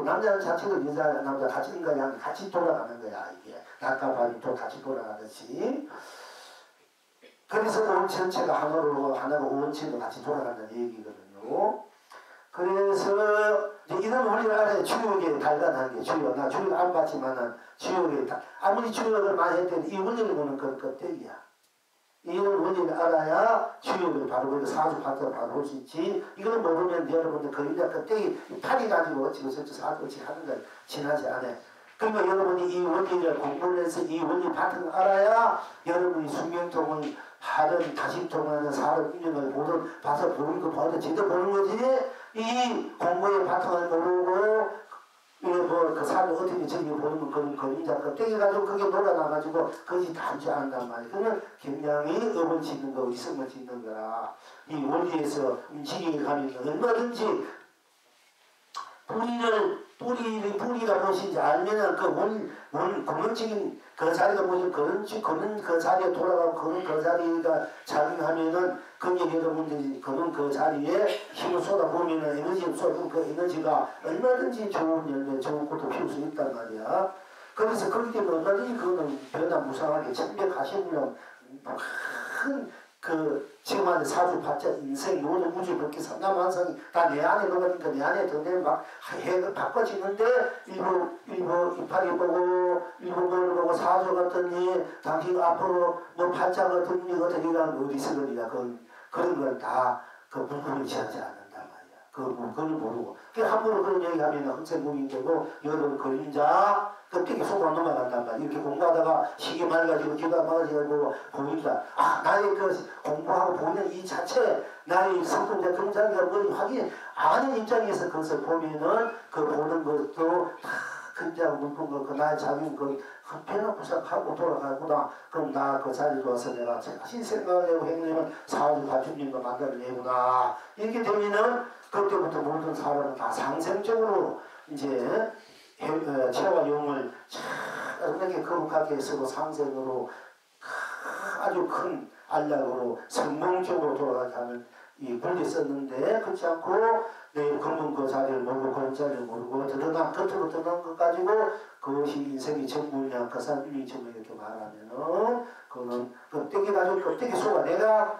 남자는 자체가 여자, 남자 같이 인간이 같이 돌아가는 거야. 이게 낮과 밤이 또 같이 돌아가듯이. 그래서 온 전체가 하나로 하나가 온체로 같이 돌아간다는 얘기거든요. 그래서 이런 원리를 알아야 주역에 달간한 게 주역. 나 주역 안 봤지만은 주역에 아무리 주역을 많이 했더니 이 원리를 보는 건 껍데기야. 이런 원리를 알아야 주역을 바로 그 사주파트를 바로 볼 수 있지. 이거는 모르면 여러분들 그림자 껍데기 팔이 가지고 어찌고 저찌 사주 어찌 하는 건 지나지 않아. 그러니까 여러분이 이 원리를 공부를 해서 이 원리 파트를 알아야 여러분이 숙명통을 하든 다식통하는 사람 인연을 보든 봐서 보는 거 봐도 제대로 보는 거지. 이 공부의 바탕을 모르고 그 사람이 어떻게 저기 보는 건 그림자 껍데기가지고 그게 놀아나가지고 그것이 단지 않는단 말이야. 그러면 굉장히 업을 짓는 거, 이성을 짓는 거라. 이 원리에서 움직임이 가면 얼마든지 뿌리가 무엇인지 알면은 그 근원적인 그 자리가 무엇인지 그런 그 자리에 돌아가고 그런 그 자리가 작용하면은 그게 여러분들이 그런 그 자리에 힘을 쏟아보면은 에너지를 쏟아보면 그 에너지가 얼마든지 좋은 열매, 좋은 꽃을 피울 수 있단 말이야. 그래서 그렇기 때문에 얼마든지 그거는 변화무쌍하게 천백하시면 그 지금 하는 사주파자 인생 모든 우주 그렇게 삼남한상이 다 내 안에 들어가니까 내 안에 들어가면 막 해가 바꿔지는데 일부 이파리 보고 일부 뭘 보고 사주 같더니 당신 앞으로 뭐 팔자 같더니 어떻게가 어디서 그러니까 그런 걸 다 그 물건을 지하지 않는단 말이야. 그걸 모르고 함부로 그런 얘기하면 항생공이 되고 여러분 그림자 껍데기 속으로 넘어간단 말이야. 이렇게 공부하다가 시기 맑아지고 귀가 막아지고 보인다. 아, 나의 그 공부하고 보는 이 자체, 나의 성품자 금자리가 뭐니 확인 아는 입장에서 그것을 보면은 그 보는 것도 다 금자고 물품 거, 그 나의 작용 그 변화구석하고 돌아가구나. 그럼 나 그 자리로 와서 내가 자신 생각을 해고 행동을 사업을 갖춘 거 만들어내구나. 이렇게 되면은 그때부터 모든 사람은 다 상생적으로 이제 체와 용을 이렇게 거룩하게 쓰고 상생으로 아주 큰 안락으로 성공적으로 돌아가게 하는 이 분리 썼는데 그렇지 않고 내 검은 그 자리를 모르고 그런 자리를 모르고 겉으로 드러난 것 가지고 그것이 인생이 전부냐 그 사람이 전부 이렇게 말하면은 그거는 껍데기 가지고 껍데기 속아 내가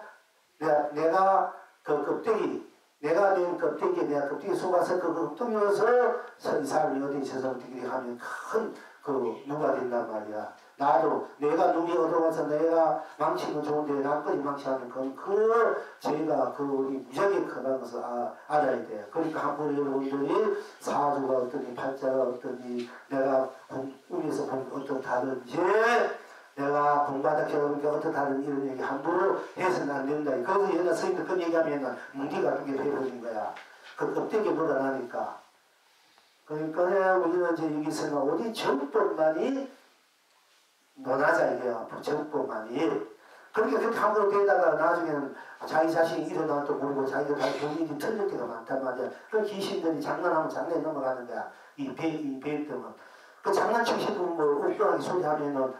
그 껍데기 내가 된 껍데기에 내가 껍데기 속아서 그 껍데기여서 이 사람이 어디 있어서 어떻게 하면 큰 그 누가 된단 말이야. 나도 내가 눈이 어두워서 내가 망치는 좋은데 남까지 망치하는 건 저희가 무지하게 크다는 것을 알아야 돼요. 그러니까 한번 여러분들이 사주가 어떠니 팔자가 어떠니 내가 꿈에서 본 어떤 다른지 내가 공부하다 겪으니까 어떤 다른 이런 얘기 함부로 해서는 안 된다. 그래서 옛날 선생님들 그런 얘기하면 뭉디가 두개 돼버린 거야. 그 껍데기 묻어나니까. 그러니까 우리는 이제 여기서는 어디 정법만이 논하자 이게요. 정법만이. 그렇게 함부로 되다가 나중에는 자기 자신이 일어나도 모르고 자기가 다 본인이 틀릴 때가 많단 말이야. 그 귀신들이 장난하면 장난에 넘어가는 거야. 이 배일등은. 그 장난치시고 뭐 엉뚱하게 소리하면은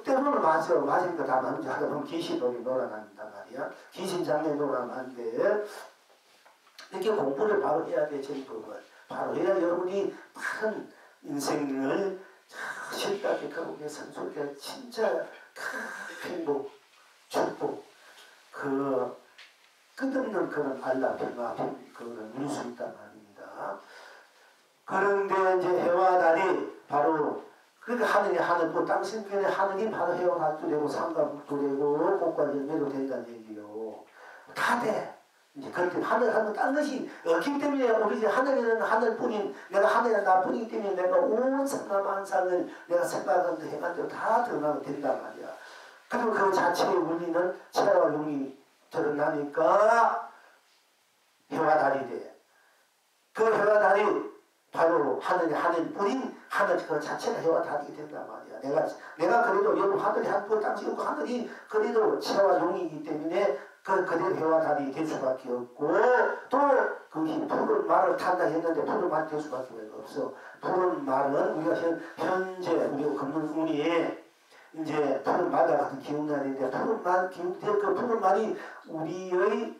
때로는 맞으니까 다 맞는지 하다 보면 귀신놀이 놀아난단 말이야. 귀신 장난에 놀아나면 안 돼. 이렇게 공부를 바로 해야 돼. 정법을. 바로 해야 여러분이 다른 인생을 실감하게 거룩하게 선솔하게 진짜 큰 행복, 축복, 그 끝없는 그런 안락, 평화, 그거를 누릴 수 있단 말입니다. 그런데 이제 해와 달이 바로 그러니까 하늘, 당신편에 하늘이 바로 해와 달도 되고 삼가북도 되고 꽃과 열매도 된다는 얘기요. 다 돼. 이제 그렇게 하늘 딴 것이 없기 때문에 우리 이제 하늘에는 하늘뿐인 내가 하늘에 나뿐이기 때문에 내가 온 상남한상을 내가 생각하는 행한 대로 다 드러나게 된단 말이야. 그리고 그 자체의 원리는 체와 용이 드러나니까 해와 달이 돼. 그 해와 달이 바로 하늘뿐인 하늘 그 자체가 해와 달이 된단 말이야. 내가 그래도 여러분 하늘이 한번 땅지고 하늘이 그래도 체와 용이기 때문에 그대로 해와 달이 될 수밖에 없고 또 그 푸른 말을 탄다 했는데 푸른 말이 될 수밖에 없어. 푸른 말은 우리가 현재 우리가 걷는 운이 이제 푸른 말과 같은 기운날인데 푸른 말 기운인데 그 푸른 말이 우리의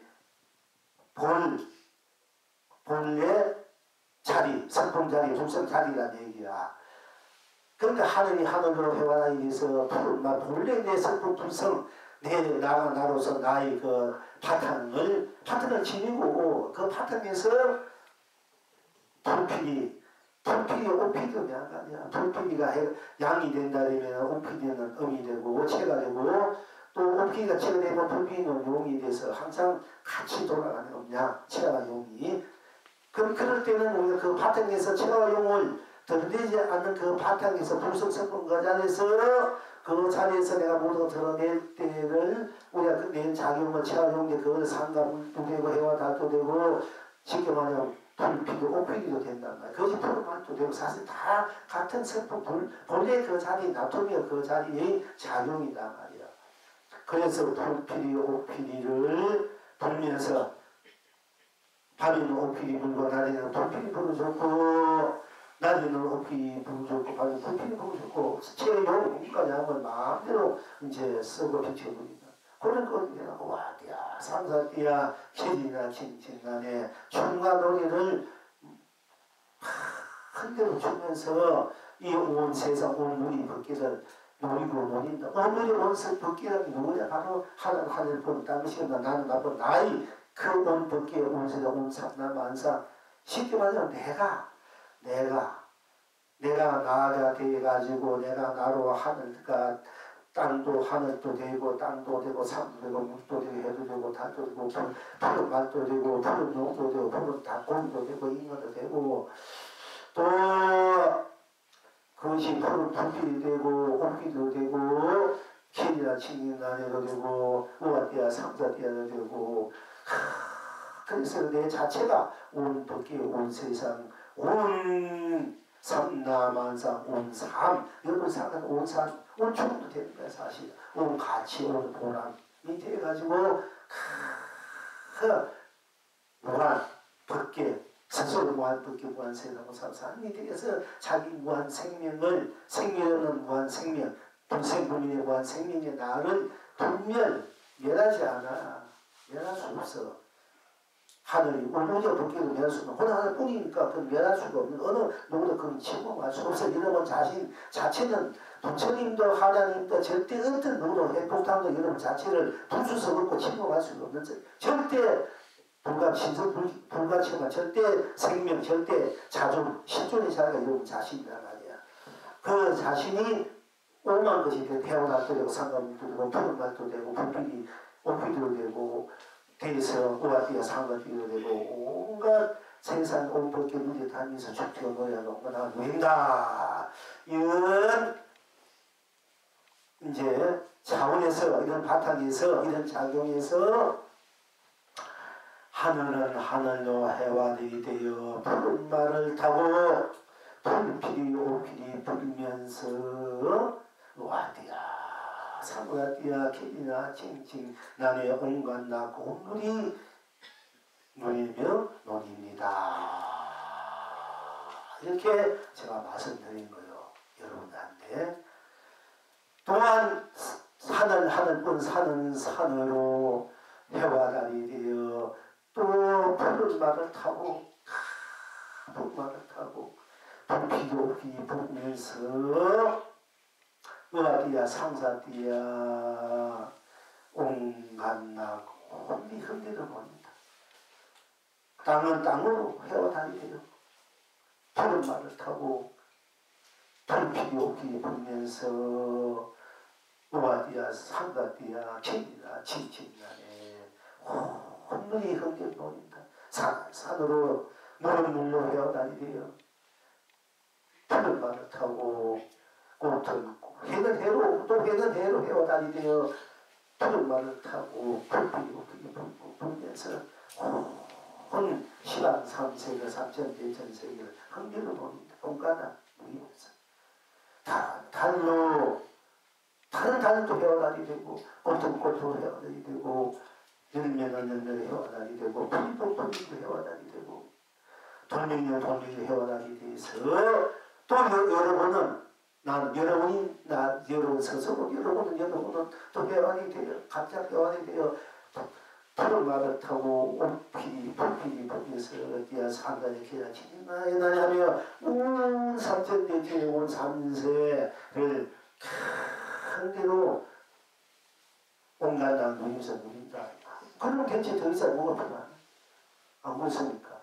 본래 자리, 선풍자리, 중성자리란 얘기야. 그러니까 하늘이 하늘로 회화하기 위해서 본래 내 선풍 불성 내 나가 나로서 나의 그 바탕을 지니고 그 바탕에서 불필이 오피도 양아니야. 불필이가 양이 된다면 오피디는 음이 되고 체가 되고 또 오피가 체가 되면 불필이는 용이 돼서 항상 같이 돌아가는 없냐 체와 용이. 그럼 그럴 때는 우리가 그 바탕에서 체와 용을 드러내지 않는 그 바탕에서 불성성분 그 자리에서 내가 모두 드러낼 때를 우리가 내 작용을 체와 용이 그걸 상가불도 되고 해와 달도 되고 쉽게 말하면 불피도 오피기도 된단 말이야. 거짓 불만도 되고 사실 다 같은 성품 본래 그 자리 나토미가 그 자리의 작용이단 말이야. 그래서 불필이 오피리를 불면서 밤에는 오피리 불고 낮에는 불필이 불을 좋고 낮에는 오피리 불을 좋고 밤에는 불필이 불을 좋고 체용까지 하면 마음대로 이제 쓰고 비춰버린다. 그런 거 내가 와디야 삼사디야 길이나 진진간에 춤과 노래를 흔들어 주면서 이 온 세상 온 누리 벗기를 노리고 노린다. 오늘의 온 벗기는 누구냐? 바로 하늘 본 당신과 나는 나쁜 나의 그 온 벗기의 온 세상 온 삼나만상 쉽게 말하면 내가 나가 돼가지고 내가 나로 하늘과 땅도 하늘도 되고 땅도 되고 산도 되고 물도 되고 해도 되고 달도 되고 푸른 말도 되고 푸른 용도 되고 푸른 닭곰도 되고 잉어도 되고 또 그것이 푸른 불길이 되고 옥기도 되고 길이나 칭인난에도 되고 우아띠야 삼사띠야도 되고 그래서 내 자체가 온 법기 온 세상 온 삼나만상 온삼 여러분 상은 온삼 온 죽음도 되는 거야 사실 온 가치 온 보람이 돼가지고 무한 법계 스스로 무한 법계 무한 세상 삼삼이 되어서 자기 무한 생명을 생명은 무한 생명 불생불민의 무한 생명의 나를 멸하지 않아. 멸할 수 없어. 하늘이 오로지 법계도 멸할 수 없는 그건 하늘뿐이니까 그건 멸할 수가 없는 어느 누구도 그건 침범할 수 없어. 여러분 자체는 부처님도 하나님도 절대 어떤 누구도 해폭탄도 여러분 자체를 부수서 먹고 침범할 수가 없는 절대 불가치만 절대 생명 절대 자존 실존의 자리가 여러분 자신이란 말이야. 그 자신이 오만 것이 태어날도 되고 상관도 되고 푸른 말도 되고 불필이 오피도 되고 대서 우아띠가 상관도 되고 온갖 생산 온법계 문제 다니면서 죽튀어 놓여놓은 거나 왜다 이런 이제 차원에서 이런 바탕에서 이런 작용에서 하늘은 하늘로 해화되게 되어 푸른 말을 타고 불필이 오필이 불면서 우아띠야 사무아띠야 길이나 칭칭 나의 온갖 나고 온물이 놀이며 논입니다. 이렇게 제가 말씀드린 거예요. 여러분들한테. 또한 하늘뿐 산으로 해와달이 되어 또 푸른 말을 타고 불피도 오피 불면서 우아띠야 상사띠야 온갖나고 흔들어 버린다. 땅은 땅으로 헤어다니며 푸른 말을 타고 불피도 오피 불면서 우아띠야 상사띠야 칠이나 지친나네 혼돈이 흔들어 버린다. 산으로 물로 헤어다니며 푸른 말을 타고 꽃을 해는 해로 또 해는 해로 헤어다니며 푸른 말을 타고 불필이 불면서 온 시간 3세계 3,000대천세계를 흥미로 봅니다. 온가나 무기면서 다른 달도 헤어다니되고 꽃은 헤어다니되고 열매는 헤어다니되고 풀도 헤어다니되고 돌멩이는 헤어다니돼서 또 여러분은 여러분 스스로 여러분은 또 회원이 되어 각자 회원이 되어 푸른 말을 타고 불필이 불에서 뛰어서 한가지 기라 치나 나냐며 온 삼천대지 온 삼세를 큰 대로 온갖 누림서 누린다. 그러면 대체 더 이상 뭐가 필요하나? 안 그렇습니까?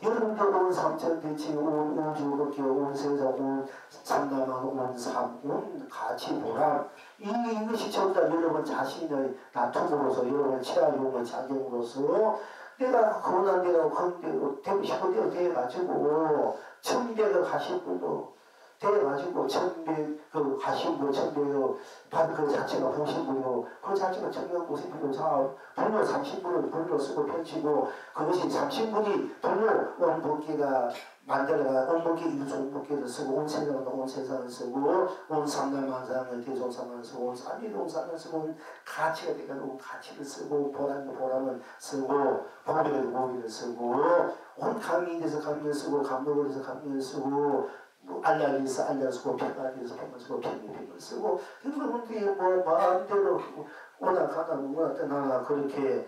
여러분들 온 삼천대지 온 우주 온 세상 온 삼남한 온 삼 온 가치 보람 이것이 전부 다 여러분 자신의 다툼으로서 여러분 체화용의 작용으로서 내가 거원한 대로 건대로 되고 싶은 대로 돼가지고 천배가 가신 분도 돼가지고 천배 그 가신 분 천배요 받은 그 자체가 보신분이고 그 자체가 천명고생분으로 사업 분로 30분을 분로 쓰고 펼치고 그것이 30분이 분로 원복기가 만들어가 온복기 유조 온복기를 쓰고 온 세상은 온 세상을 쓰고 온 삼남만상을 대종삼을 쓰고 온 삼위동산을 쓰고 온 가치가 돼가지고 가치를 쓰고 보람을 쓰고 보비를 쓰고 온 강민에서 강민을 쓰고 감독을 해서 감민을 쓰고 뭐 알약에서 알약을 쓰고 평안에서 평을 쓰고 평을 쓰고 여러분들이 뭐 마음대로 오나 가나 누구나 떠나나 그렇게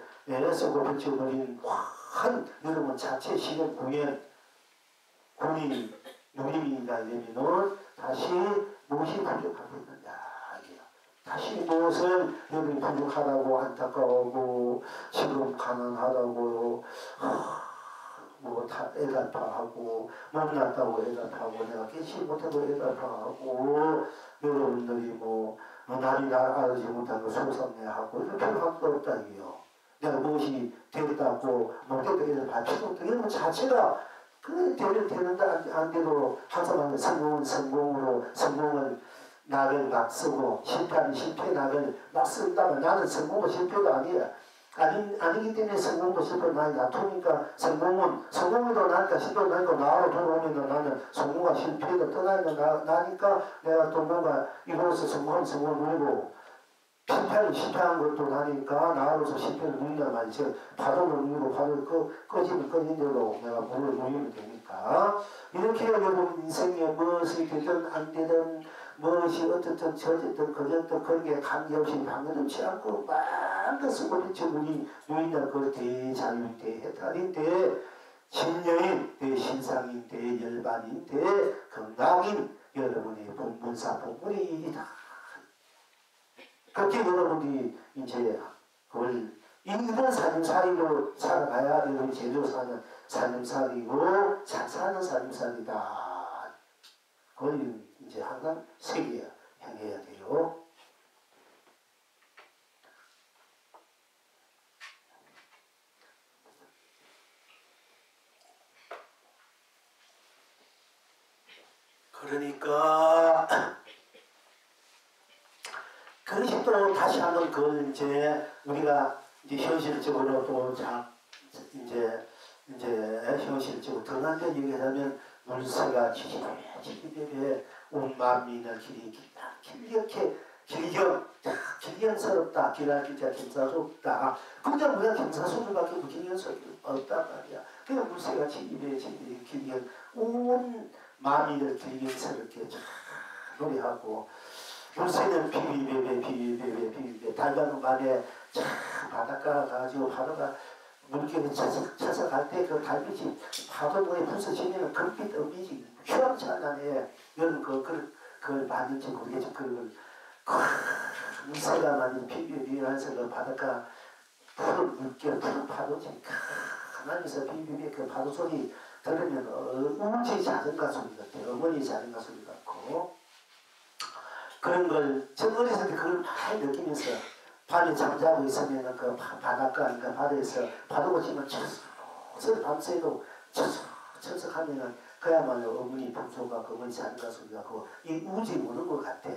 쓰고 펼쳐버린 한 여러분 자체 시력 공연 공이 누림이가 되면은 다시 무엇이 부족하고 있느냐 다시 무엇을 여러분이 부족하다고 안타까워하고 지금 가난하다고 뭐 애달파하고 못났다고 애달파하고 내가 깨치 못해도 애달파하고 여러분들이 뭐 남이 날 알지 못하고 속상해하고 이렇게 할 수 없다 이게요. 내가 무엇이 되겠다고 못했다 애달파 필요 없다. 이런 것 자체가 그 되는데 안 돼도 항상 성공을 낙을 막 쓰고 실패하는 실패 낙을 막 쓴다면 나는 성공도 실패도 아니야. 아니기 때문에 성공도 실패도 많이 다투니까 성공도 나니까 실패도 나니까 나로 돌아오면 나는 성공과 실패도 떠나니까 나니까 내가 또 뭔가 이곳에서 성공을 누리고 실패한 것도 나니까 나로서 실패를 누린단 말이지. 파도를 누리고 파도를 꺼지면 꺼진 대로 내가 물을 누리면 되니까 이렇게 여러분 인생에 무엇이 되든 안 되든 무엇이 어떻든 저졌든 그졌든 그런 게 관계없이 방해놓지 않고 마음껏 쓰고 비쳐 누린다. 그 대자유인 대해탈인 대신녀인 대신상인 대열반인 대건강인 여러분의 본문사 본문의 일이다. 그렇게 여러분들이 이제 그걸 이런 삶살이로 살아가야 여러분 제대로 사는 삶살이고 잘 사는 삶살이다. 그걸 이제 항상 세계야 향해야 돼요. 그러니까 그것이 또 다시 한번 그걸 이제 우리가 이제 현실적으로 또 이제 현실적으로 등한테 얘기하면 물새가 지지배배 온 만민을 길경스럽다 길하기자 경사스럽다. 근데 우리가 경사스럽밖에 경경스럽게 없단 말이야. 그래서 물새가 지지배 길경 온 만민을 길경스럽게 노래하고 물새는 비비베베 달가는 만에 바닷가 가지고 파도가 물결이 쳐서 갈 때 그 달빛이 파도에 부서지면 금빛 음이지 휘황찬란해. 여러분 그걸 봤는지 모르겠지. 물새가 많이 비비비면서 그 바닷가 푸른 물결 푸른 파도지 하나님께서 비비비 그 파도 소리 들으면 우지 자전거 소리 같아요. 어머니 자전거 소리 같고 그런 걸 전 어렸을 때 그걸 많이 느끼면서 밤에 잠자고 있으면 그 바닷가니까 바다에서 파도가 치면 철썩 밤새도 철썩 하면은 그야말로 어머니 풍소가 어머니 자전거 소리가 그 이 우지 우는 것 같아.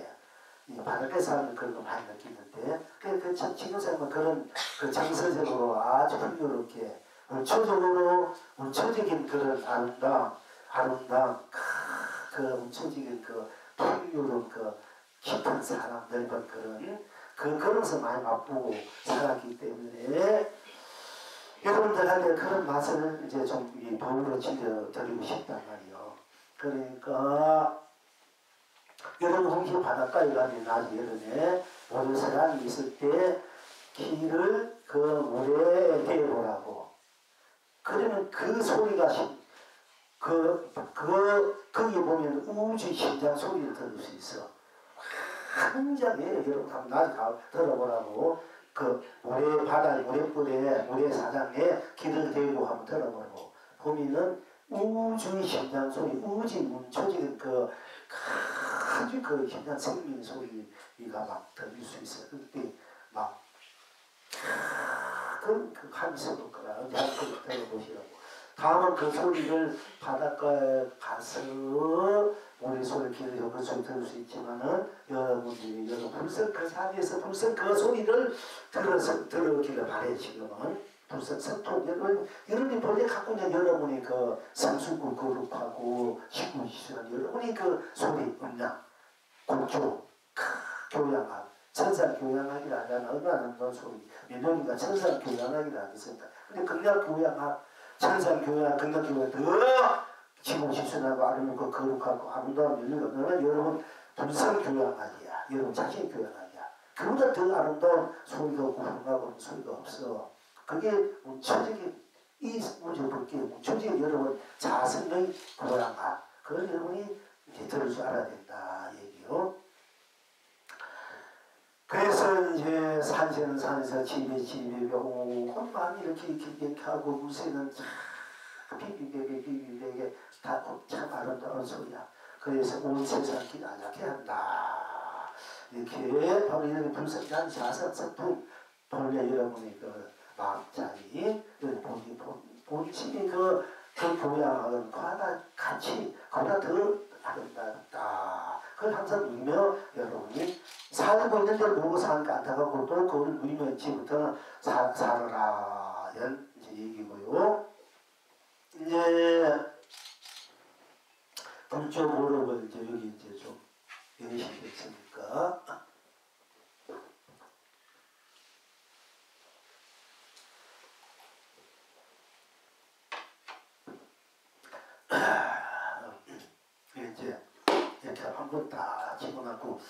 이 바닷가에서 하면 그런 거 많이 느끼는데 지금 생각하면 그런 그 정서적으로 아주 풍요롭게 울초적인 그런 아름다움 그 울초적인 그 풍요로운 그 깊은 사람들 그런 것을 많이 맛보고 살았기 때문에 여러분들한테 그런 맛을 이제 좀 보우러 드리고 싶단 말이에요. 그러니까 여러분 혹시 바닷가에 가면 낮 여름에 모든 사람이 있을 때 길을 그 물에 대보라고 그러면 그 소리가 거기 보면 우주 심장 소리를 들을 수 있어. 굉장해요. 여러분 한번 나중에 들어보라고. 그 모래바다, 모래불에, 모래사장에 길을 대고 한번 들어보라고. 보면은 우주의 심장 소리, 우주 문초적인 아주 심장 생명 소리가 막 들릴 수 있어요. 그때 막 그 함성일 거라. 언제 한번 들어보시라고. 다음은 그 소리를 바닷가에 가서 모래소리 길을 그 소리 들을 수 있지만은 여러분들이 불성 그 산에서 불성 그 소리를 들으기를 바래. 지금은 불성 성토 여러분이 본래 갖고 있는 여러분이 그 성수구 거룩하고 시구시한 여러분이 그 소리 음량 공조 교양학 천상 교양학이라 하잖아. 얼마나 아름다운 소리 몇 년인가 천상 교양학이라 하겠습니다. 근데 극락 교양학 천상 교양 극락 교양 더 지구시순하고 아름답고 거룩하고 아름다운 연유가 여러분 불성 교양학이야. 여러분 자신 교양학이야. 그보다 더 아름다운 소리가 없고 훌륭하고 소리가 없어. 그게 문초적인 이 우주 밖에 문초적인 여러분 자성의 교양학 그걸 여러분이 이제 들을 줄 알아야 된다 얘기요. 그래서 이제 산세는 산에서 집에 오고 마음이 이렇게 하고 무쇠는 비비되게 다 참 아름다운 소리야. 그래서 온 세상 기나게 한다. 이렇게 바로 이렇게 불성장 자선 성품 본래 여러분이 그 마음자리 본심이 그 교양하는 과다 같이 그보다 더 아름답다. 그걸 항상 누리며 여러분이 살고 있는 데를 모르고 사니까 안타깝고 또 그걸 누리며 지금부터는 살아라 이런 이제 얘기고요. 이제 불조 보름을 이제 여기 이제 좀 열으시겠습니까? 이제 이렇게 한번 다 집어넣고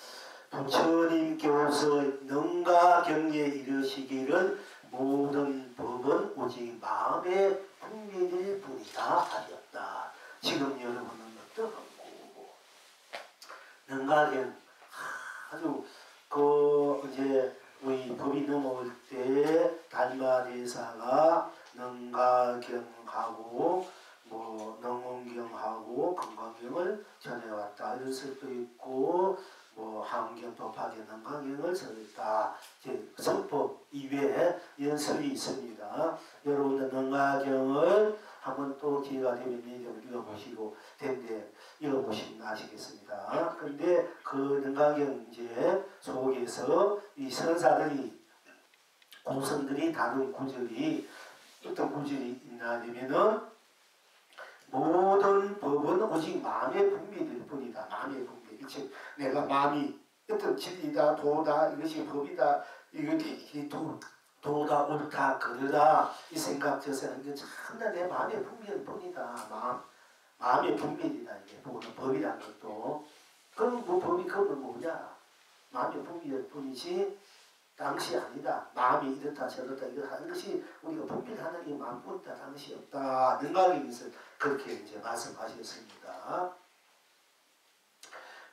부처님께서 능가 경에 이르시기를 모든 법은 오직 마음의 분별일 뿐이다 하셨다. 지금 여러분은 어떠하고 능가경 아주 이제 우리 법이 넘어올 때 달마대사가 능가경하고 능원경하고 건강경을 전해왔다 이런 설도 있고 한경 도파계 능가경을 전했다. 선법 이외에 연설이 있습니다. 여러분들 능가경을 한번 또 기회가 되면 읽어보시고 된데 읽어보시면 아시겠습니다. 그런데 그 능가경 이제 속에서 이 선사들이 공성들이 다룬 구절이 어떤 구절이 있나 하면은 모든 법은 오직 마음의 분별일 뿐이다. 마음의 분별. 내가 마음이 어떤 진리다, 도다, 이것이 법이다, 이것이 도다, 옳다, 그러다, 이 생각, 저 생각, 이거 참나 내 마음의 분별일 뿐이다. 마음의 분별이다. 이게 법이라는 것도. 그럼 법이 그건 뭐냐? 마음의 분별일 뿐이지, 당시 아니다. 마음이 이렇다 저렇다 이거 하는 것이 우리가 분별하는 게 마음뿐이다. 당시 없다. 능가경에서 그렇게 이제 말씀하셨습니다.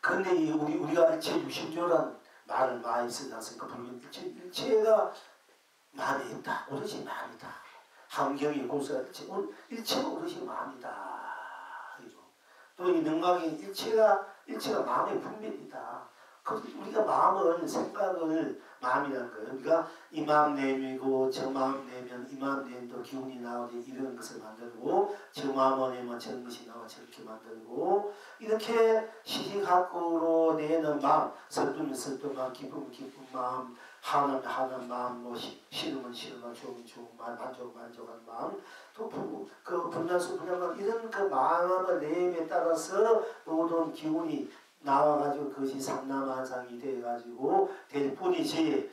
그런데 우리가 일체유심조라는 말을 많이 쓰지 않습니까? 일체가 마음이 있다. 오롯이 마음이다. 함경이 고사 일체가 오롯이 마음이다. 또 이 능가경 일체가 마음의 분별이다. 우리가 마음을 생각을 마음이라는 거예요. 우리가 이 마음 내밀고 저 마음 내면 이 마음 내면 또 기운이 나오지 이런 것을 만들고 저 마음을 내면 저런 것이 나와 저렇게 만들고 이렇게 시시각각으로 내는 마음 슬픔은 슬픈 마음 기쁨은 기쁜 마음 한한 마음 싫으면 싫은 마음 좋으면 좋은 마음 만족한 마음 또 그 분란수 분란감 이런 그 마음의 내용에 따라서 모든 기운이 나와가지고 그것이 삼라만상이 돼가지고 될 뿐이지.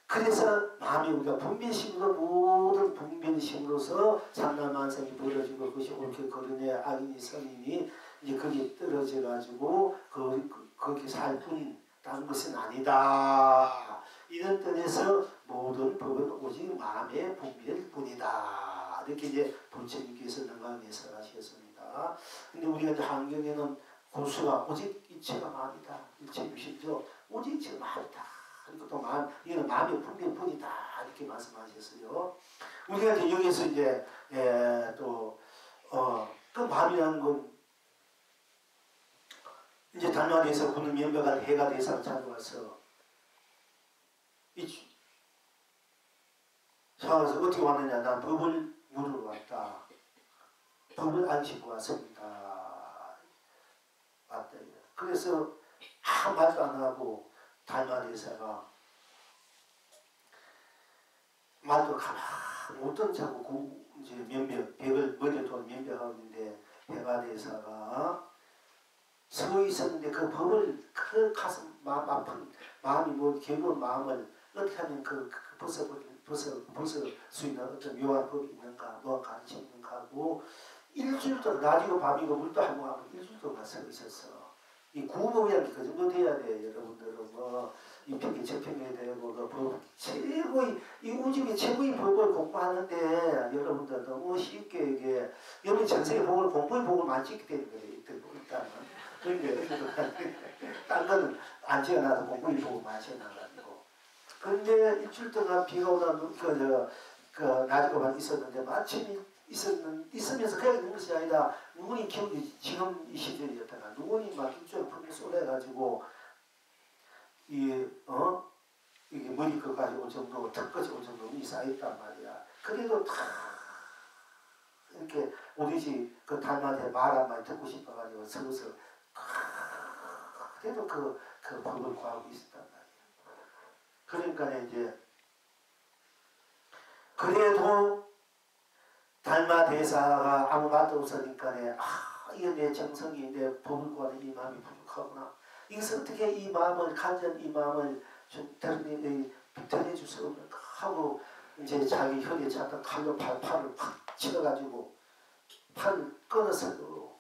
그래서 마음이 우리가 분별심으로 모든 분별심으로서 삼라만상이 벌어지고 그것이 옳게 거르네 악인이 선인이 이제 거기에 떨어져가지고 거기 살 뿐 다른 것은 아니다. 이런 뜻에서 모든 법은 오직 마음의 분별일 뿐이다. 이렇게 이제 부처님께서 능강에서 하셨습니다. 근데 우리가 이제 환경에는 고수가 오직 이체가 마음이다. 일체 유심죠. 오직 이체가 마음이다. 그리고 또 마음, 이거는 마음의 분별뿐이다. 이렇게 말씀하셨어요. 우리가 이제 여기서 이제 그 마음이라는 건 이제 달마에서 구는 면배가 해가 대상 찾아와서 찾아와서 어떻게 왔느냐. 난 법을 물으러 왔다. 법을 안시고 왔습니다. 왔다. 그래서 아무 말도 안 하고 달마대사가 말도 가만 못 던지고 이제 면벽 벽을 머리를 돈 면벽하고 있는데 해가대사가 서 있었는데 그 법을 그 가슴 마음 아픈 마음이 뭐 괴로운 마음을 어떻게 하면 벗을 수 있는 어떤 묘한 법이 있는가 뭐가 가르쳐 있는가 하고 일주일 동안 낮이고 밤이고 물도 한 모금 하고 일주일 동안 서 있었어. 이 구법이라는 게 그 정도 돼야 돼. 여러분들은 뭐 이 평이 저평이 되고 그 법 최고의 이 우주의 최고의 법을 공부하는데 여러분들 너무 쉽게 이게 여러분 전생의 복을 공부의 복을 많이 찍게 되는 거예요. 일단은 그러니까 딴 거는 안 지어놔도 공부의 복을 많이 지어놔가지고 그런데 일주일 동안 비가 오다 낮이고 밤 있었는데 마침 있으면서 그냥 있는 것이 아니라 눈이 기운이 지금 이 시절이었다가 눈이 막 일주일 풍이 쏟아가지고 이게 머리끝까지 올 정도 턱까지 올 정도 눈이 쌓였단 말이야. 그래도 다 이렇게 오듯이 그 달마한테 말 한마디 듣고 싶어가지고 서서 그래도 그 법을 구하고 있었단 말이야. 그러니까 이제 그래도 달마대사가 아무 말도 없으니까 이게 내 정성이 내 법을 구하는 이 마음이 부족하구나. 이것을 어떻게 이 마음을 간절 이 마음을 좀 드러내줄 수 없는가 하고 이제 자기 혀에 잡던 칼로 팔을 확 치러가지고 팔을 끊어가지고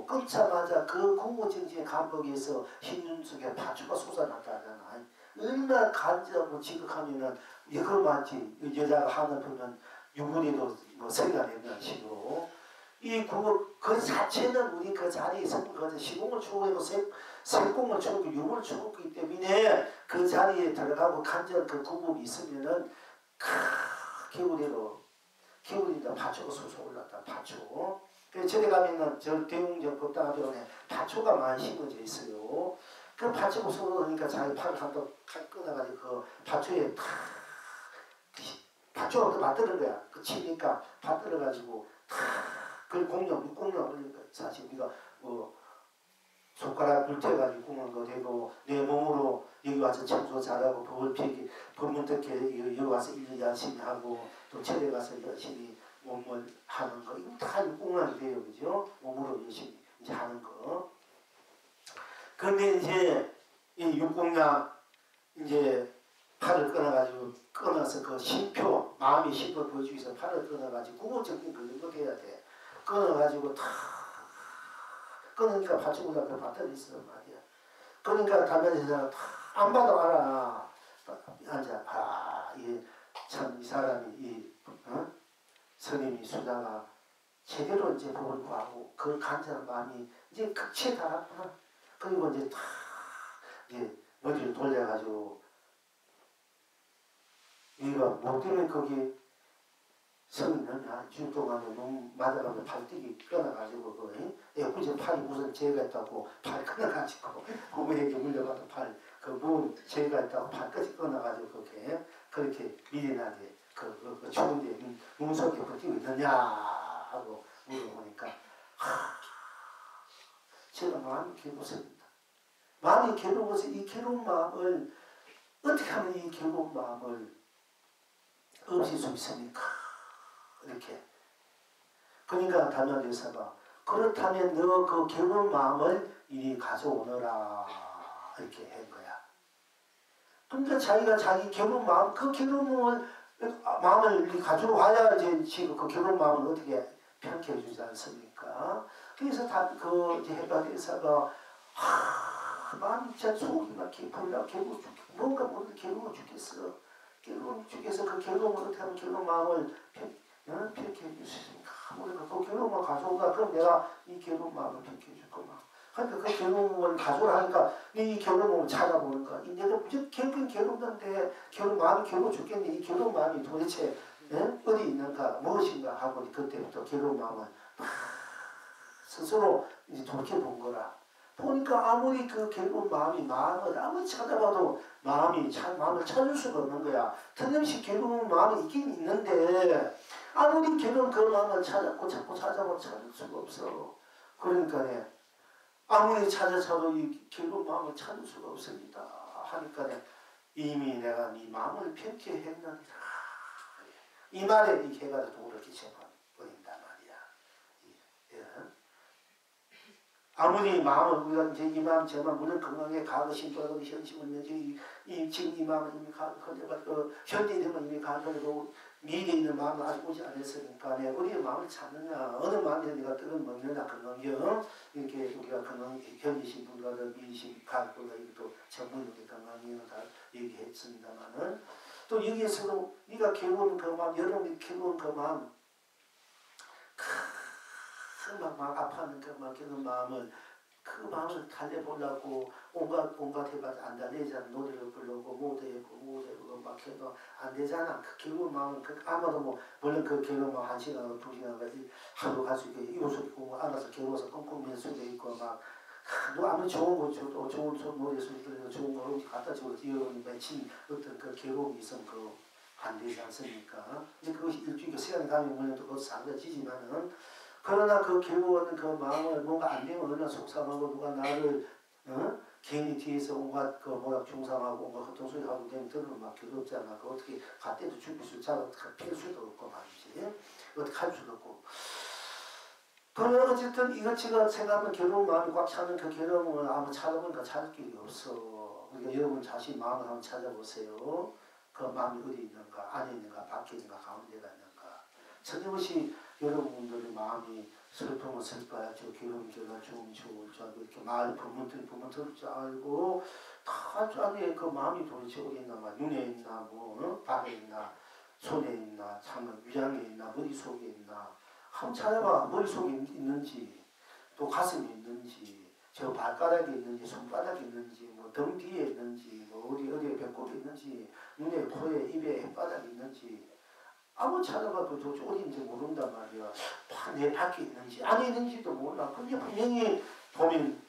끊자마자 그 공무정지의 감옥에서 흰눈 속에 파초가 솟아났다잖아. 얼마나 간절하고 지극하면은 이걸 맞지 여자가 하늘 보면 유물이도 뭐 소리가 내는 식으로 그 자체는 우리 그 자리에 있으면 그 시공을 추구하고 색공을 추구하고 유물을 추구하기 때문에 그 자리에 들어가고 간절 그 구멍이 있으면은 개울이다 파초가 솟아올랐다 파초. 그래서 저리 가면은 저 대웅전 법당하변에 파초가 많이 심어져 있어요. 그 파초가 솟아오니까 자기 팔을 한번 끊어가지고 그 파초에 파초가 맞들은 거야. 그 치니까 받들어가지고 그 공룡 올리니까 사실 우리가 뭐 손가락 불태가지고 구멍 거 되고 내 몸으로 여기 와서 청소 잘하고 법을 피기 법문듣게 여기 와서 일 열심히 하고 또 절에 가서 열심히 몸을 하는 거 이거 다 공양이 돼요. 그죠? 몸으로 열심히 이제 하는 거. 그런데 이제 이 육공양 이제 팔을 끊어서 그 심표 마음의 심표 보여주기 위해서 팔을 끊어가지고 구구적인 그 정도 돼야 돼. 끊어가지고 다 끊으니까 받쳐보다 그 밭들이 있었단 말이야. 그러니까 담배에서 안 봐도 알아. 앉아. 참 이 사람이 스님이 수다가 제대로 이제 법을 구하고 그 간절한 마음이 이제 극치에 달았구나. 그리고 이제 다 이제 머리를 돌려가지고 이거 뭐 때문에 거기 성이 넣냐 주 동안에 몸 맞아가지고 팔뛰기 끊어가지고 그지 팔이 무슨 죄가 있다고 팔 끊어가지고 부모에게 물려받은 팔그 무슨 죄가 있다고 팔까지 끊어가지고 그렇게 미련하게 그 추운데 무섭게 버티고 있느냐 하고 물어보니까 제가 마음이 괴롭습니다. 마음이 괴로워서 이 괴로운 마음을 어떻게 하면 이 괴로운 마음을 없앨 수 있습니까? 이렇게. 그러니까 담양대사가 그렇다면 너 그 괴로운 마음을 이리 가져오너라 이렇게 한 거야. 그러니까 자기가 자기 괴로운 마음 그 괴로운 마음을 이리 가져와야 이제 그 괴로운 마음을 어떻게 편케 해주지 않습니까? 그래서 이제 해가대사가 마음이 진짜 속이 막 깊으려 괴로워 뭔가 모르게 괴로워 죽겠어. 괴로움 죽겠어. 그 괴로움을 어떻게 하면 괴로운 마음을 피력해 주시니까 우리가 그 괴로움을 가져온다. 그럼 내가 이 괴로운 마음을 피력해 줄 거야. 그러니까 그 괴로움을 가져오라 하니까 이 괴로움을 찾아보는 거야. 내가 무조건 괴롭는데 마음이 괴로워 죽겠네. 이 괴로운 마음이 도대체 어디 있는가 무엇인가 하고 그때부터 괴로운 마음을 스스로 이제 돌이켜본 거라. 보니까 아무리 그 괴로운 마음을 아무리 찾아봐도 마음을 찾을 수가 없는 거야. 틀림없이 괴로운 마음이 있긴 있는데 아무리 괴로운 그 마음을 자꾸 찾아봐도 찾을 수가 없어. 그러니까 아무리 찾아도 이 괴로운 마음을 찾을 수가 없습니다. 하니까 이미 내가 네 마음을 편케 했느니라. 이 말에 이 해가 도를 끼쳐버린단 말이야. 아무리 마음을 우리가 이제 이 마음 저 마음 물론 건강에 과거 심부하고 현심을 면지 지금 이 마음은 이미 현재 있는 건 이미 가져고 미래에 있는 마음은 아직 오지 않았으니까 우리의 마음을 찾느냐 어느 마음에 내가 뜨거운 먹느냐 건강경 이렇게 우리가 건강 현지신 분과 미리신 가족과 이것도 전문적인 건강경은 다 얘기했습니다만은 또 여기에서도 네가 괴로운 그 마음 여러분이 괴로운 그 마음 막 아파하는 그 마음을 달래보려고 온갖 해봐도 안 달래잖아. 노래를 부르고 모대고 막 해도 안 되잖아. 그 괴로운 마음은 아마도 물론 그 괴로운 마음 1시간 2시간 하루 갈 수 있게 이웃을 있고 알아서 괴로워서 꽁꽁 수도 있고 너 아무리 좋은 거 줘도 좋은 노래 소리 들려도 좋은 거 갖다 줘도 여러분이 맺힌 어떤 그 괴로움이 있으면 안 되지 않습니까? 이제 그것이 일주일 시간이 가면 물론 또 그것도 사라지지만은 그러나 그 괴로워하는 그 마음을 뭔가 안 되면 얼마나 속상하고 누가 나를 괜히 뒤에서 온갖 중상하고 온갖 헛소리 하고 되면 들으면 막 괴롭잖아. 그 어떻게 갓대도 죽일 수 있잖아. 필 수도 없고 말이지. 어떻게 할 수도 없고. 그러나 어쨌든 이것저것 생각하면 괴로운 마음이 꽉 차는 그 괴로움을 아무 찾아보니까 찾을 길이 없어. 그러니까 여러분 자신 마음을 한번 찾아보세요. 그 마음이 어디 있는가, 안에 있는가, 밖에 있는가, 가운데가 있는가. 전혀 여러분들의 마음이 슬프면 슬퍼야죠. 괴로움이 좋으면 좋을 줄 알고 이렇게 말 부문 들을 줄 알고 다 안에 그 마음이 도대체 어디 있나 눈에 있나 발에 있나 손에 있나 참 위장에 있나 머릿속에 있나 한번 찾아봐. 머릿속에 있는지 또 가슴에 있는지 저 발가락에 있는지 손바닥에 있는지 등 뒤에 있는지 어디에 배꼽에 있는지 눈에 코에 입에 혓바닥에 있는지 아무 찾아봐도 도대체 어딘지 모른단 말이야. 내 밖에 있는지 안에 있는지도 몰라. 근데 분명히 보면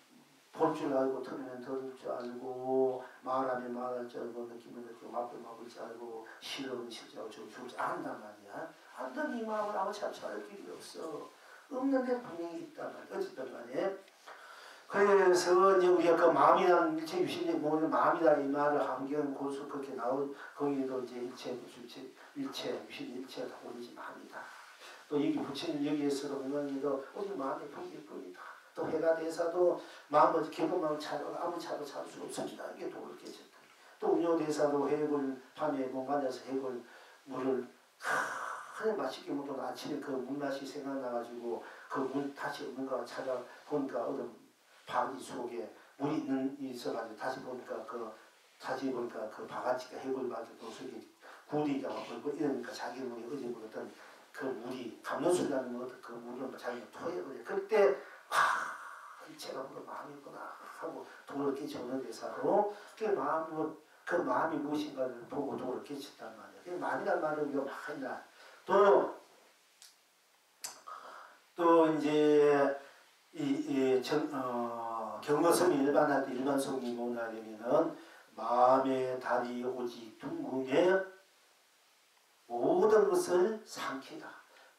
볼 줄 알고 들으면 들을 줄 알고 말하면 말할 줄 알고 느끼면 느끼고 맛볼 줄 알고 싫으면 싫지 않고 줄 줄 안단 말이야. 안다면 이 마음을 아무 찾을 길이 없어. 없는데 분명히 있단 말이야. 어쨌든 간에 그래서 이제 우리가 그 마음이라는 일체 유신의 모든 마음이라 이 말을 함경 고수 그렇게 거기도 이제 일체 유신 일체가 오리지 마음이다. 또 여기 부처님 여기에서도 보면도 오직 마음의 풍기일 뿐이다. 또 해가 대사도 마음을 깊은 마음을 아무 찾을 수 없습니다. 이게 도를 깨졌다. 또 운효대사도 해골 밤에 몸간에서 해골 물을 맛있게 먹고 아침에 그 물맛이 생각나가지고 그 물 다시 없는가 찾아보니까 어떤 바위 속에 물이 있어가지고 다시 보니까 그 바가지가 해골바지 그 속에 구리가 막 이러니까 자기 물이 어제 먹었던 그 물이 감로수라는 먹었던 그 물을 자기가 토해버려. 그때 제가 마음이구나 하고 도를 깨치는 대사로 그 마음이 무엇인가를 보고 도를 깨쳤단 말이야. 마음이란 말은 이거 많이나 또 이제 경어성이 일반할 때 일반성이 뭐냐 하면은 마음의 달이 오직 둥궁에 모든 것을 삼키다.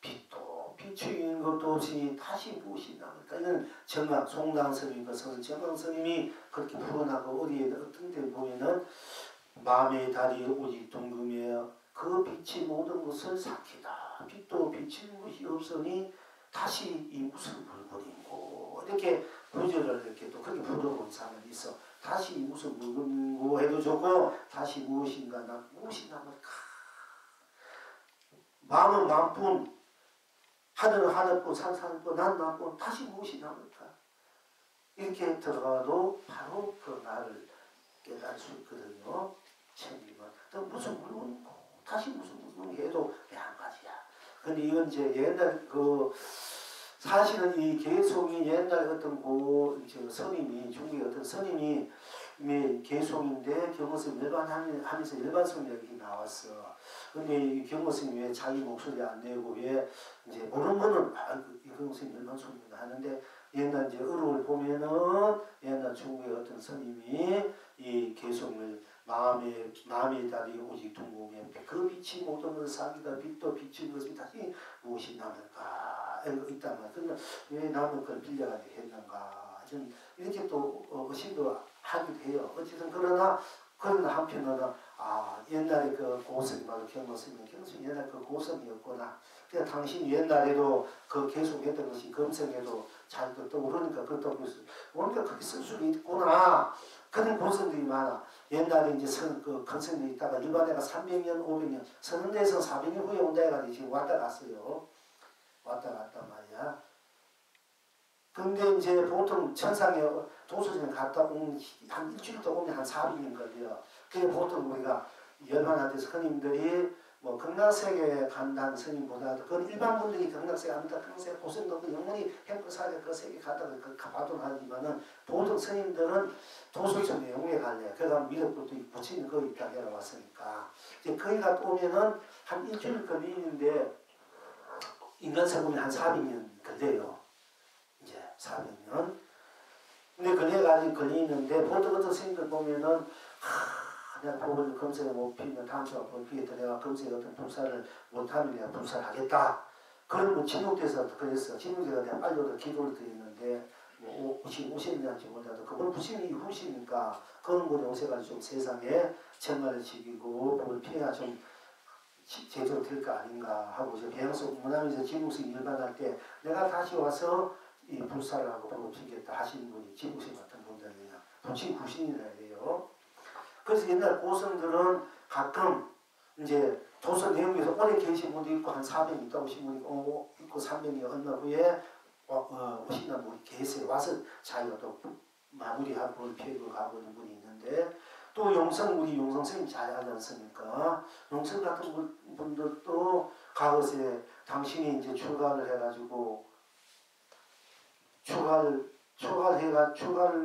빛도 비추인 것도 없이 다시 무엇이 남을까. 이건 정강 송당스님이 정강스님이 그렇게 풀어나고 어디에 어떤 데 보면은 마음의 달이 오직 둥궁에 그 빛이 모든 것을 삼키다. 빛도 비치는 것이 없으니 다시 이 무슨 물건이고 이렇게 구절을 이렇게 또 그렇게 풀어본 사람이 있어. 다시 무슨 물건이고 해도 좋고 다시 무엇이 남을까. 마음은 마음뿐 하늘은 하늘뿐 산산뿐 난 나뿐 다시 무엇이 남을까. 이렇게 들어가도 바로 그 나를 깨달을 수 있거든요. 책임은 또 무슨 물건이고 다시 무슨 물건이 해도 내 한 가지야. 근데 이건 이제 옛날 사실은 이 개송이 옛날 어떤 스님이 중국의 어떤 스님이 개송인데 경호스님 일반하면서 일반성역이 나왔어. 근데 이 경호스님 왜 자기 목소리 안 내고 왜 이제 모르는 거는 이 경호스님 일반성역을 하는데 옛날 이제 어록을 보면은 옛날 중국의 어떤 스님이 이 개송을 마음의 달이 오직 둥공에 그 빛이 모든 것을 사기다 빛도 비친 것이 다시 무엇이 남을까 있단 말이야. 그러면 왜 남은 걸 빌려가지고 했는가 좀 이렇게 또 의심도 하기도 해요. 어쨌든 그러나 한편으로는 옛날에 그 고성이 바로 경호성이 옛날 그 고성이었구나. 그러니까 당신 옛날에도 그 계속했던 것이 금성에도 잘 떠오르니까 그것도 뭔가 그렇게 쓸 수도 있구나. 그런 고성들이 많아. 옛날에 이제 큰 성들이 있다가 일반 애가 300년, 500년, 선원대에서 400년 후에 온다 해가지고 지금 왔다 갔어요. 왔다 갔단 말이야. 근데 이제 보통 천상에 도서전에 갔다 오면 한 일주일 더 오면 한 400년 걸려요. 그게 보통 우리가 열반한테 스님들이 뭐 극락세계에 간다는 스님보다도 그 일반 분들이 극락세계 갑니다. 극락세계 고생도 영원히 행복사계 그 세계 갔다가 봐도 하지만은 보통 스님들은 도서전 내용에 갈래요. 그래서 미륵부터 붙이는 거 있다 내려왔으니까 이제 거기 갔다 오면은 한 일주일 걸리는데 인간 세금이 한 400년 걸려요. 이제 400년. 근데 그래가지고 걸리는데 보통 어떤 스님들 보면은 내가 법을 검색을 못 피면 다음 주가 법 피겠다. 내가 검색에 어떤 불사를 못하면 내가 불사를 하겠다. 그러면 진옥대에서 그랬어. 진옥대가 내가 빨리 오다 기도를 드렸는데 뭐 오시는지 몰라도 그건 부심이 후시니까 그런 분이 오셔가지고 좀 세상에 정말을 지키고 법을 피해야 좀 제대로 될 거 아닌가 하고 이제 배양속 문화에서 진옥생 일반할 때 내가 다시 와서 이 불사를 하고 법을 피겠다 하시는 분이 진옥생 같은 분들이냐. 부친 구신이라 해요. 그래서 옛날 고성들은 가끔 이제 도서 내용에서 오래 계신 분도 있고 한 400 있다 오신 분이 있고 300이 얼마 후에 오신다 분이 계세요. 와서 자기가 또 마무리하고 피해고 가고 있는 분이 있는데 또 우리 용성생이 잘 하지 않습니까? 용성 같은 분들도 과거에 당신이 이제 출가를 해가지고 출가를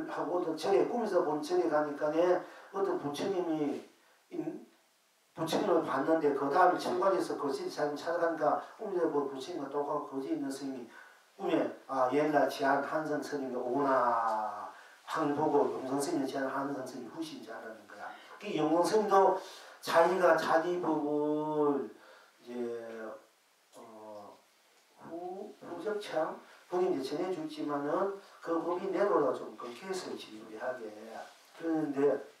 하고 절에 꿈에서 본 절에 가니까 어떤 부처님을 봤는데 그 다음에 출가해서 거실 자기 찾아가니까 꿈에서 본 부처님과 똑같고 거기 있는 스님이 꿈에 옛날 지한 한선 스님이 오구나 하늘 보고 용성 스님이 지한 한선 스님이 후신 줄 알았는 거야. 그 용성 스님도 자기가 자기 법을 이제 후적창 본인이 전해주지만은 그 법이 내로라 좀 끊겨서 지유리하게 그러는데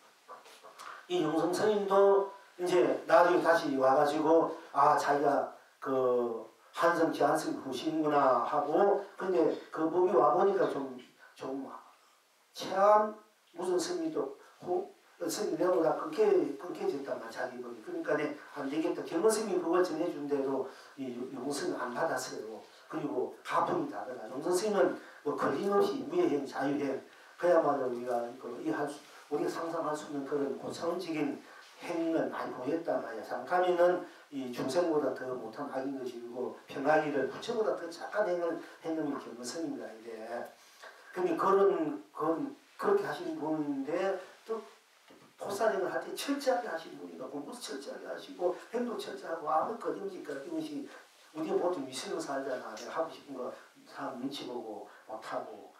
이 용성 스님도 이제 나중에 다시 와가지고 자기가 그 한성 지한성 후신구나 하고 근데 그 법이 와보니까 좀 참 무슨 스님도 스님 내로라 끊겨졌단 말이야 자기 법이. 그러니까 안 되겠다. 경허스님이 그걸 전해준대도 이 용성은 안 받았어요. 그리고 가품이 다르다. 용성스님은 뭐 걸림없이 무예행, 자유행 그야말로 우리가 상상할 수 있는 그런 고상적인 행을 많이 보였단 말이야. 잠깐이는 이 중생보다 더 못한 악인 것이고 평화기를 부처보다 더 착한 행을 행님이 경허스님이라 이래. 근데 그렇게 하시는 분인데 또 포사령을 할 때 철저하게 하시는 분이가 공부 철저하게 하시고 행동 철저하고 아무 거짓말이 우리가 보통 위생을 살잖아. 내가 하고 싶은 거 사람 눈치 보고 못하고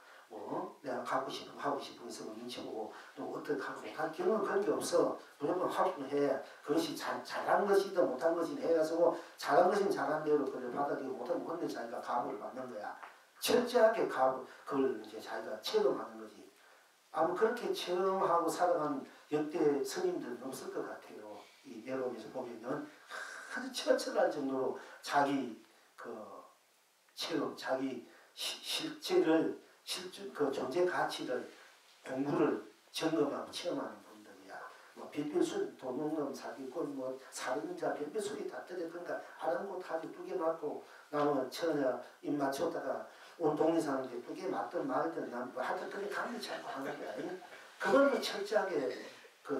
내가 갖고 싶은 거 하고 싶은 거 있으면 눈치 보고 또 어떻게 하고 못할 경우는 그런 게 없어. 무조건 하고 해. 그것이 잘한 것이든 못한 것이든 해가지고 잘한 것이면 잘한 대로 그걸 받아들이고 못하면 그런데 자기가 가부를 받는 거야. 철저하게 그걸 이제 자기가 체험하는 거지. 아무 그렇게 체험하고 살아간 역대 스님들은 없을 것 같아요. 이 내려오면서 보면은 아주 철저할 정도로 자기 체험, 자기 실제를 그 존재 가치를 공부를 점검하고 체험하는 분들이야. 뭐 별별소리 도둑놈 사기꾼 뭐 살인자 별별소리 다 들었던가 아랑곳하게 두개 맞고 나는 처녀 입 맞췄다가 온 동네 사람들이 두개 맞든 말든 하여튼 그게 감지 않고 하는 거야. 그걸 철저하게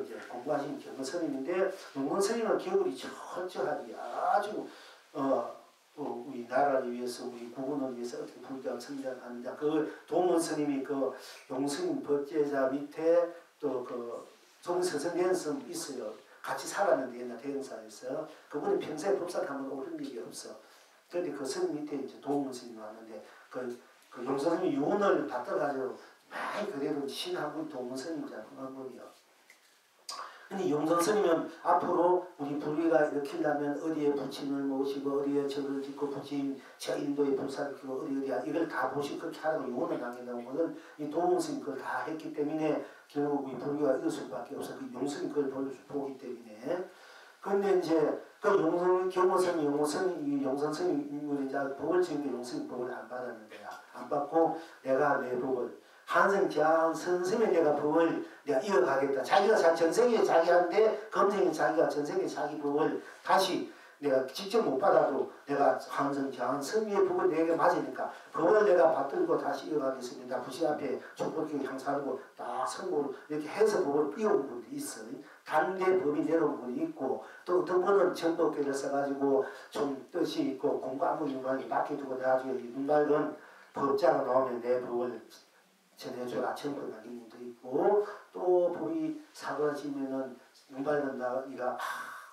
이제 공부하신 경허스님인데 용허스님은 기억이 철저하게 아주 우리 나라를 위해서 우리 구원을 위해서 어떻게 불교가 성장하느냐 그 도문 스님이 그 용스님 법제자 밑에 또 그 종서선된 스님 있어요. 같이 살았는데 옛날 대흥사에서 그분이 평생 법사하면 오른 일이 없어. 그런데 그 스님 밑에 이제 도문 스님이 왔는데 그 용서스님이 유언을 받아가지고 많이 그래도 신하고 도문 스님이잖아 한 분이요. 근데 용성스님은 앞으로 우리 불교가 일으키려면 어디에 부친을 모시고 어디에 절을 짓고 부친 저 인도에 불사를 키고 어디야 이걸 다 보시고 그렇게 하라고 유언을 남긴다는 것은 이 도문스님 그걸 다 했기 때문에 결국 이 불교가 이을 수밖에 없어. 그 용성이 그걸 보기 때문에. 근데 이제 그 경호선이 용성스님이 이제 법을 지은 게 용성이 법을 안 받았는 거야. 안 받고 내가 내 법을 한생장 선생님이 내가 법을 내가 이어가겠다. 자기가 전생에 자기한테 검생에 자기가 전생에 자기 법을 다시 내가 직접 못 받아도 내가 한생장 선생님의 법을 내게 맞으니까 법을 내가 받들고 다시 이어가겠습니다. 부신 앞에 촛불교회 향사하고 딱 선고를 이렇게 해서 법을 이어온 분들이 있어요. 단대 법이 내려온 분이 있고 또 어떤 분은 정법계를 써가지고 좀 뜻이 있고 공부 아무 유관이 맡겨두고 나중에 눈맑은 법자가 나오면 내 법을 전해줘라 정법 남긴 분도 있고 또 법이 사고지면은 눈발은 네가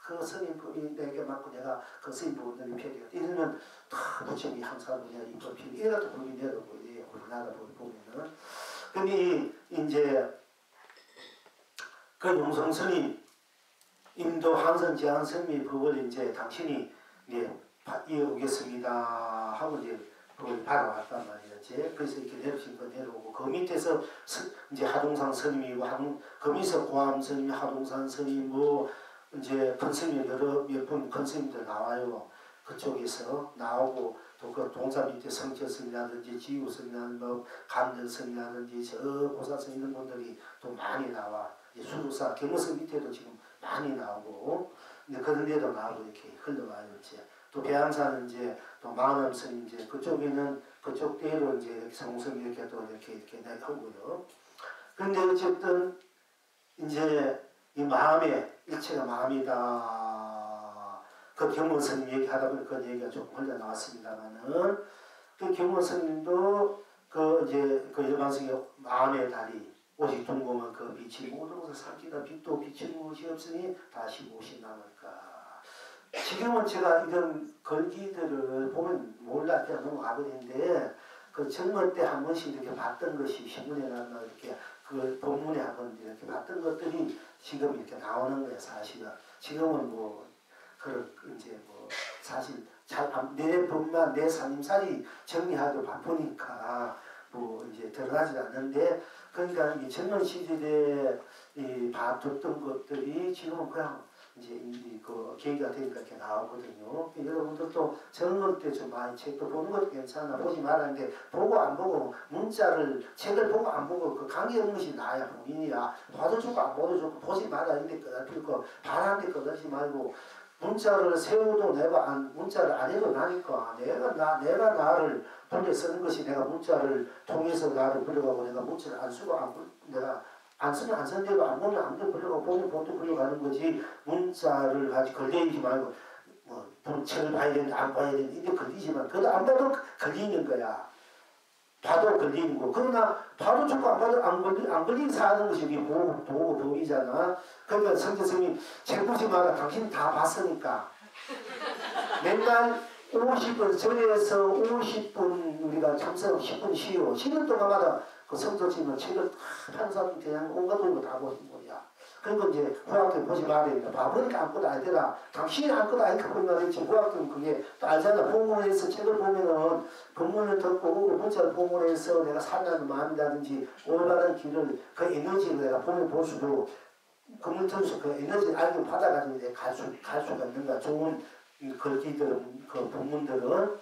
그 스님법이 내게 맞고 내가 그 스님법을 너희 편이야 이러면 다 부처님이 항상 내가 이법 편이 이래도 법이 내려오고 이래요. 우리나라 법을 보면은 근데 이제 그 용성스님 인도 항성지향 스님의 법을 이제 당신이 이어오겠습니다 하고 이제 그걸 받아왔단 말이었지. 그래서 이렇게 내려오신 거 내려오고 그 밑에서 이제 하동산 스님이고 그 밑에서 고암 스님, 하동산 스님 뭐 이제 큰 스님 여러 몇 분 큰 스님들 나와요. 그쪽에서 나오고 또 그 동산 밑에 성철 스님이라든지 지우 스님이라든지 뭐 감전 스님이라든지 저 보사 스님 이런 분들이 또 많이 나와. 수도사 경무성 밑에도 지금 많이 나오고 이제 그런 데도 나오고 이렇게 흘러와요. 이제. 또 배양사는 이제 또 마흔 스님 이제 그쪽에는 그쪽대로 이제 이렇게 성성 이렇게 또 이렇게 하고요. 그런데 어쨌든 이제 이 마음에 일체가 마음이다. 그 경문 스님 얘기하다 보니 그 얘기가 조금 흘러 나왔습니다만은 그 경문 스님도 그 이제 그 일반성의 마음의 다리 오직 둥공은 그 빛이 모든 것을 삼키다 빛도 비치는 것이 없으니 다시 무엇이 남을까. 지금은 제가 이런 걸기들을 보면 몰라 그냥 넘어가버리는데 그 정말 때 한 번씩 이렇게 봤던 것이 신문에 나나 이렇게 그 본문에 한번 이렇게 봤던 것들이 지금 이렇게 나오는 거예요. 사실은 지금은 뭐 그런 이제 뭐 사실 잘 내 법만 내 살림살이 정리하기 바쁘니까 뭐 이제 들어가지 않는데 그러니까 이 젊은 시절에 이 봐뒀던 것들이 지금은 그냥 이제 그 계기가 되니까 이렇게 나오거든요. 여러분들도 젊을 때 좀 많이 책도 보는 것도 괜찮아. 보지 말았는데 보고 안 보고 문자를 책을 보고 안 보고 그 관계없는 것이 나야 본인이야. 봐도 좋고 안 봐도 좋고 보지 말아. 이런데 끄덕일 거 바라는데 끄덕이지 말고 문자를 세워도 내가 문자를 안 해도 나니까 내가 나를 불려 쓰는 것이 내가 문자를 통해서 나를 불려가고 내가 문자를 안 쓰고 내가 안 쓰면 안 쓰는 대로 안 보면 안 되고 불려가고 보면 본도 불려가는 거지 문자를 가지고 걸려있지 말고 뭐 책을 봐야 되는데 안 봐야 되는데 이게 걸리지만 그래도 안 봐도 걸리는 거야. 봐도 걸리는 거. 그러나 봐도 좋고 안 봐도 안 걸린 사는 것이 우리 보이잖아. 그러니까 성제스님이 책 보지 마라. 당신 다 봤으니까. 맨날 50분 절에서 50분 우리가 참석 10분 쉬어. 쉬는 동안마다 그 성도님은 책을 다 파는 사람이 그냥 온갖 거 다 보는 거야. 그리고 이제 후학들 보지 말아야 된다. 봐보니까 아무것도 알더라. 당신이 아무것도 아니까 보는 말이지. 후학들은 그게 또 알잖아. 본문에서 책을 보면은 본문을 듣고 문자를 본문에서 내가 살라는 마음이라든지 올바른 길을 그 에너지를 내가 보면 볼수록 그물 통해서 그 에너지를 알고 받아가지고 이제 갈 수가 있는 거야. 좋은 글귀들은 그 본문들은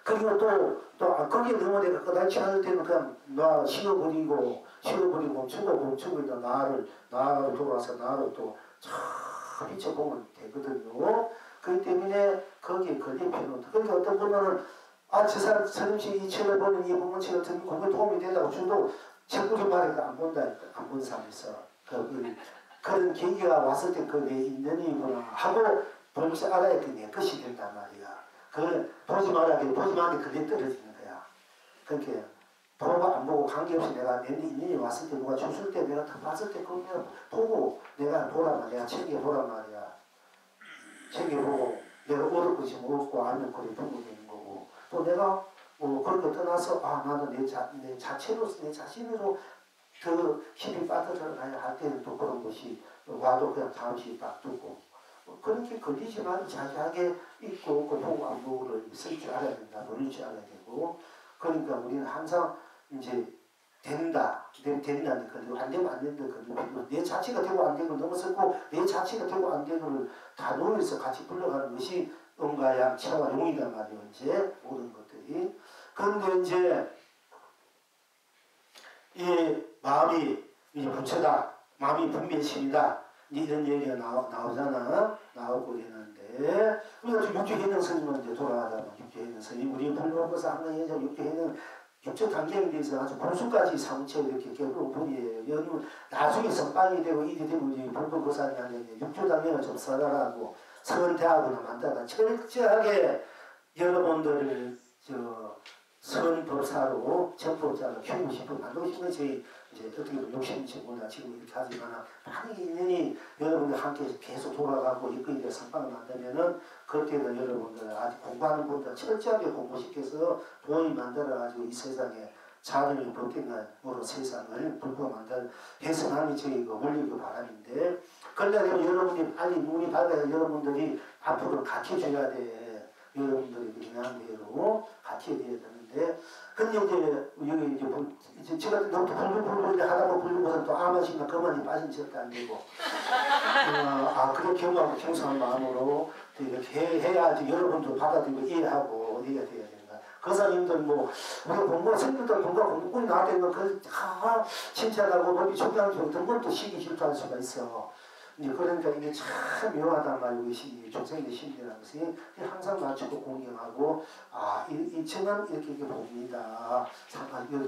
그리고 또 거기에 너무 내가 그다지 않을 때는 그냥 나 쉬어버리고 멈추고 있다 나를 돌아서 나를 또 참 비춰보면 되거든요. 그렇기 때문에 거기에 걸린 필요는 그러니까 어떤 분은 저 사람 서림씨 이 책을 보는 이 부분책을 듣는 공부에 도움이 된다고 주도 책 보지 말아도 안 본다니까. 안 본 사람이 있어. 그런 계기가 왔을 때 그게 내 인연이구나 하고 보면서 알아야 내 것이 된단 말이야. 그 보지 말라게 보지 말라게 그게 떨어지는 거야. 그러니까 보고 안 보고 관계없이 내가 내 인연이 왔을 때 누가 줬을 때 내가 다 봤을 때 그걸 보고 내가 보란 말이야. 내가 챙겨보란 말이야. 챙겨보고 내가 얻을 것이 없고 알면 그래 부모되는 거고 또 내가 뭐 그런 거 떠나서 아 나는 내 자체로서 내 자신으로 더 힘이 빠져들어가야 할 때는 또 그런 것이 와도 그냥 잠시 딱 두고 그렇게 걸리지만 자세하게 있고 그 보고 안 보고를 쓸 줄 알아야 된다. 노릴 줄 알아야 되고 그러니까 우리는 항상 이제 된다. 된다는 걸리고 안 되면 안 된다. 걸리고 내 자체가 되고 안 되는 걸 넘어섰고 내 자체가 되고 안 되는 걸 다 놓여서 같이 불러가는 것이 음과 양, 치와 용이란 말이에요. 이제 모든 것들이. 그런데 이제 이 마음이 이제 부처다. 마음이 분별심이다. 이런 얘기가 나오잖아. 나오고 있는데 우리가 육조해능 스님은 이제 돌아가자면 육조해능 스님 우리 불교법에서 항상 얘기하죠. 육조해능 육조 단계에 대해서 아주 고수까지 사무쳐 이렇게 결국 분이에요. 여러분 나중에 선방이 되고 일이 되고 이제 불법보살이 아니면 육조 단계가 좀 서다라고 선대하거나 만다가 철저하게 여러분들을 선법사로 전법자로 키우고 싶은 만들고 싶은 것이 이제 어떻게 보면 욕심인지 몰라 지금 이렇게 하지만 많은 인연이 여러분들 함께 계속 돌아가고 이끌게 선방을 만들면은 그때는 여러분들 아직 공부하는 분들 철저하게 공부시켜서 도움이 만들어가지고 이 세상에 자녀를 법된으로 세상을 불고 만들 해서남이 저희 올리기 바람인데 그러려면 여러분이 빨리 눈이 밝아야 여러분들이 앞으로 가르쳐줘야 돼. 여러분들이 그냥 대로 가르쳐야 돼야 되는데 근데 이제 여기 이제 제가 너무 불불불불 하다 보면 불고서 또 아마시면 그만이 빠진 절대 안 되고 그런 경험하고 경성한 마음으로 이렇게 해야지 여러분도 받아들이고 이해하고 이해가 돼야 된다. 거사님들 뭐 우리가 공부가 생각보다 공부꾼이 나왔다는 건 칭찬하고 법이 중요하고 어떤 것도 시기 질투할 수가 있어. 그러니까 이게 참 묘하단 말이에요. 이 중생의 심리라는 것이 항상 맞추고 공경하고 이 저는 이렇게 봅니다.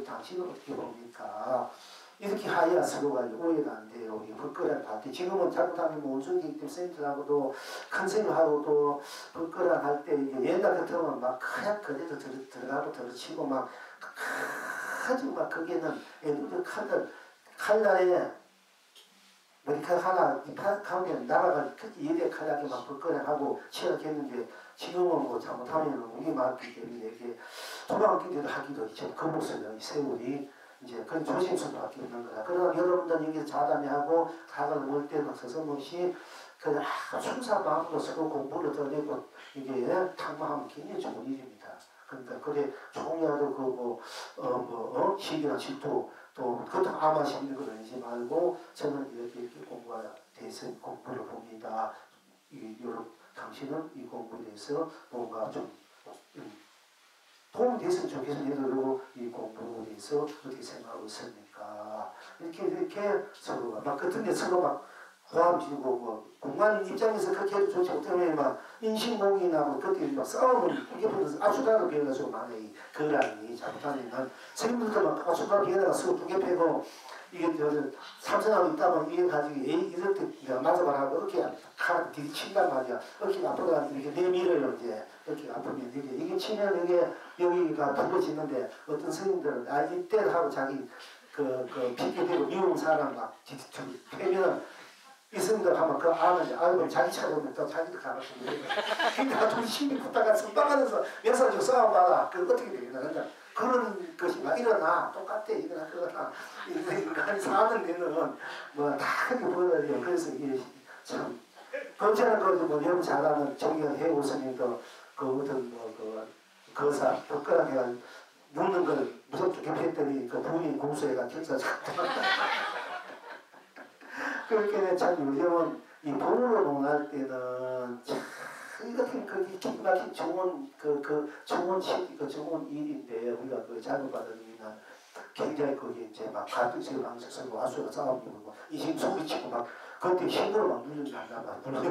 당신은 어떻게 봅니까? 이렇게 하여야 서로가 오해가 안 돼요. 불거란 파티. 지금은 잘못하면 원숭이 센터하고도 큰 선생님하고도 불거란 할 때 옛날 같으면 막 그냥 그대로 들어가고 들어치고 막 아주 막 거기는 애들도 칼날에 머리칼 하나 이 가운데 나라가 특히 예대 칼날에 막 불거란하고 치열했는데 지금은 뭐 잘못하면 우리 맞기 때문에 이게 도망기도 하기도 좀 겁없어요. 이 세월이. 이제 그런 조심스럽게 있는 거다. 그러나 여러분들 여기서 자담회하고 가을 올 때는 서서없이 그냥 순수한 마음으로 서로 공부를 더 내고 이게 탁마하면 굉장히 좋은 일입니다. 그러니까 그래 종이라도 시기나 질투 또 그것도 아마시 있는 건 아니지 말고 저는 이렇게 공부가 돼서 공부를 봅니다. 당신은 이 공부에 대해서 뭔가 좀 도움이 됐으면 좋겠어요. 얘들도 이 공부에 대해서 어떻게 생각하고 있습니까? 이렇게 서로가 막 같은데 서로 막 호함지고 뭐 공간 입장에서 그렇게 해도 좋지 못하면 막 인신공이나 뭐 그때 막 싸움을 이게 보면서 아수다로 변해서 많이 그러니 잘못하면 선생님들도 막 아수다로 변해가 서로 두개 패고 이게 삼선하고 있다면 이게 가지고 이럴 때 내가 맞아봐라고 이렇게 칼을 들이친단 말이야. 이렇게 앞으로 이렇게 내밀어요. 이제 이렇게 아프면 이게 치면 이게 여기가 부러지는데 어떤 선생님들은 이때 하고 자기 핑계대고 미운 사람 막 패면은 이 선생님들 하면 그 아는 자기 찾아오면 또 자기도 가만히 그러니까 둘이 힘이 붙다가 선방하면서 여사지고 싸워봐라. 그 어떻게 되겠나. 그러니까 그런 것이 막 일어나. 똑같아. 일어나. 그러나 인간이 사는 데는 뭐 다 크게 보여요. 그래서 이게 참 그렇잖아. 뭐 여러분 잘 아는 정의원 해고 스님도 그 어떤 거사 부끄러게 묻는 걸 무섭게 개피했더니 그 부인 공수해가 경사 잡다. 그렇게 참 요즘은 이 돈으로 논할 때는 참 이렇게 기가 막힌 좋은 좋은 일인데 우리가 잘못받은 일은 굉장히 거기 이제 막 가뜩씩 방식 쓰고 와수가 싸움이고 이심 소리치고 막 그때 힘으로 막 눌린단단 말이야.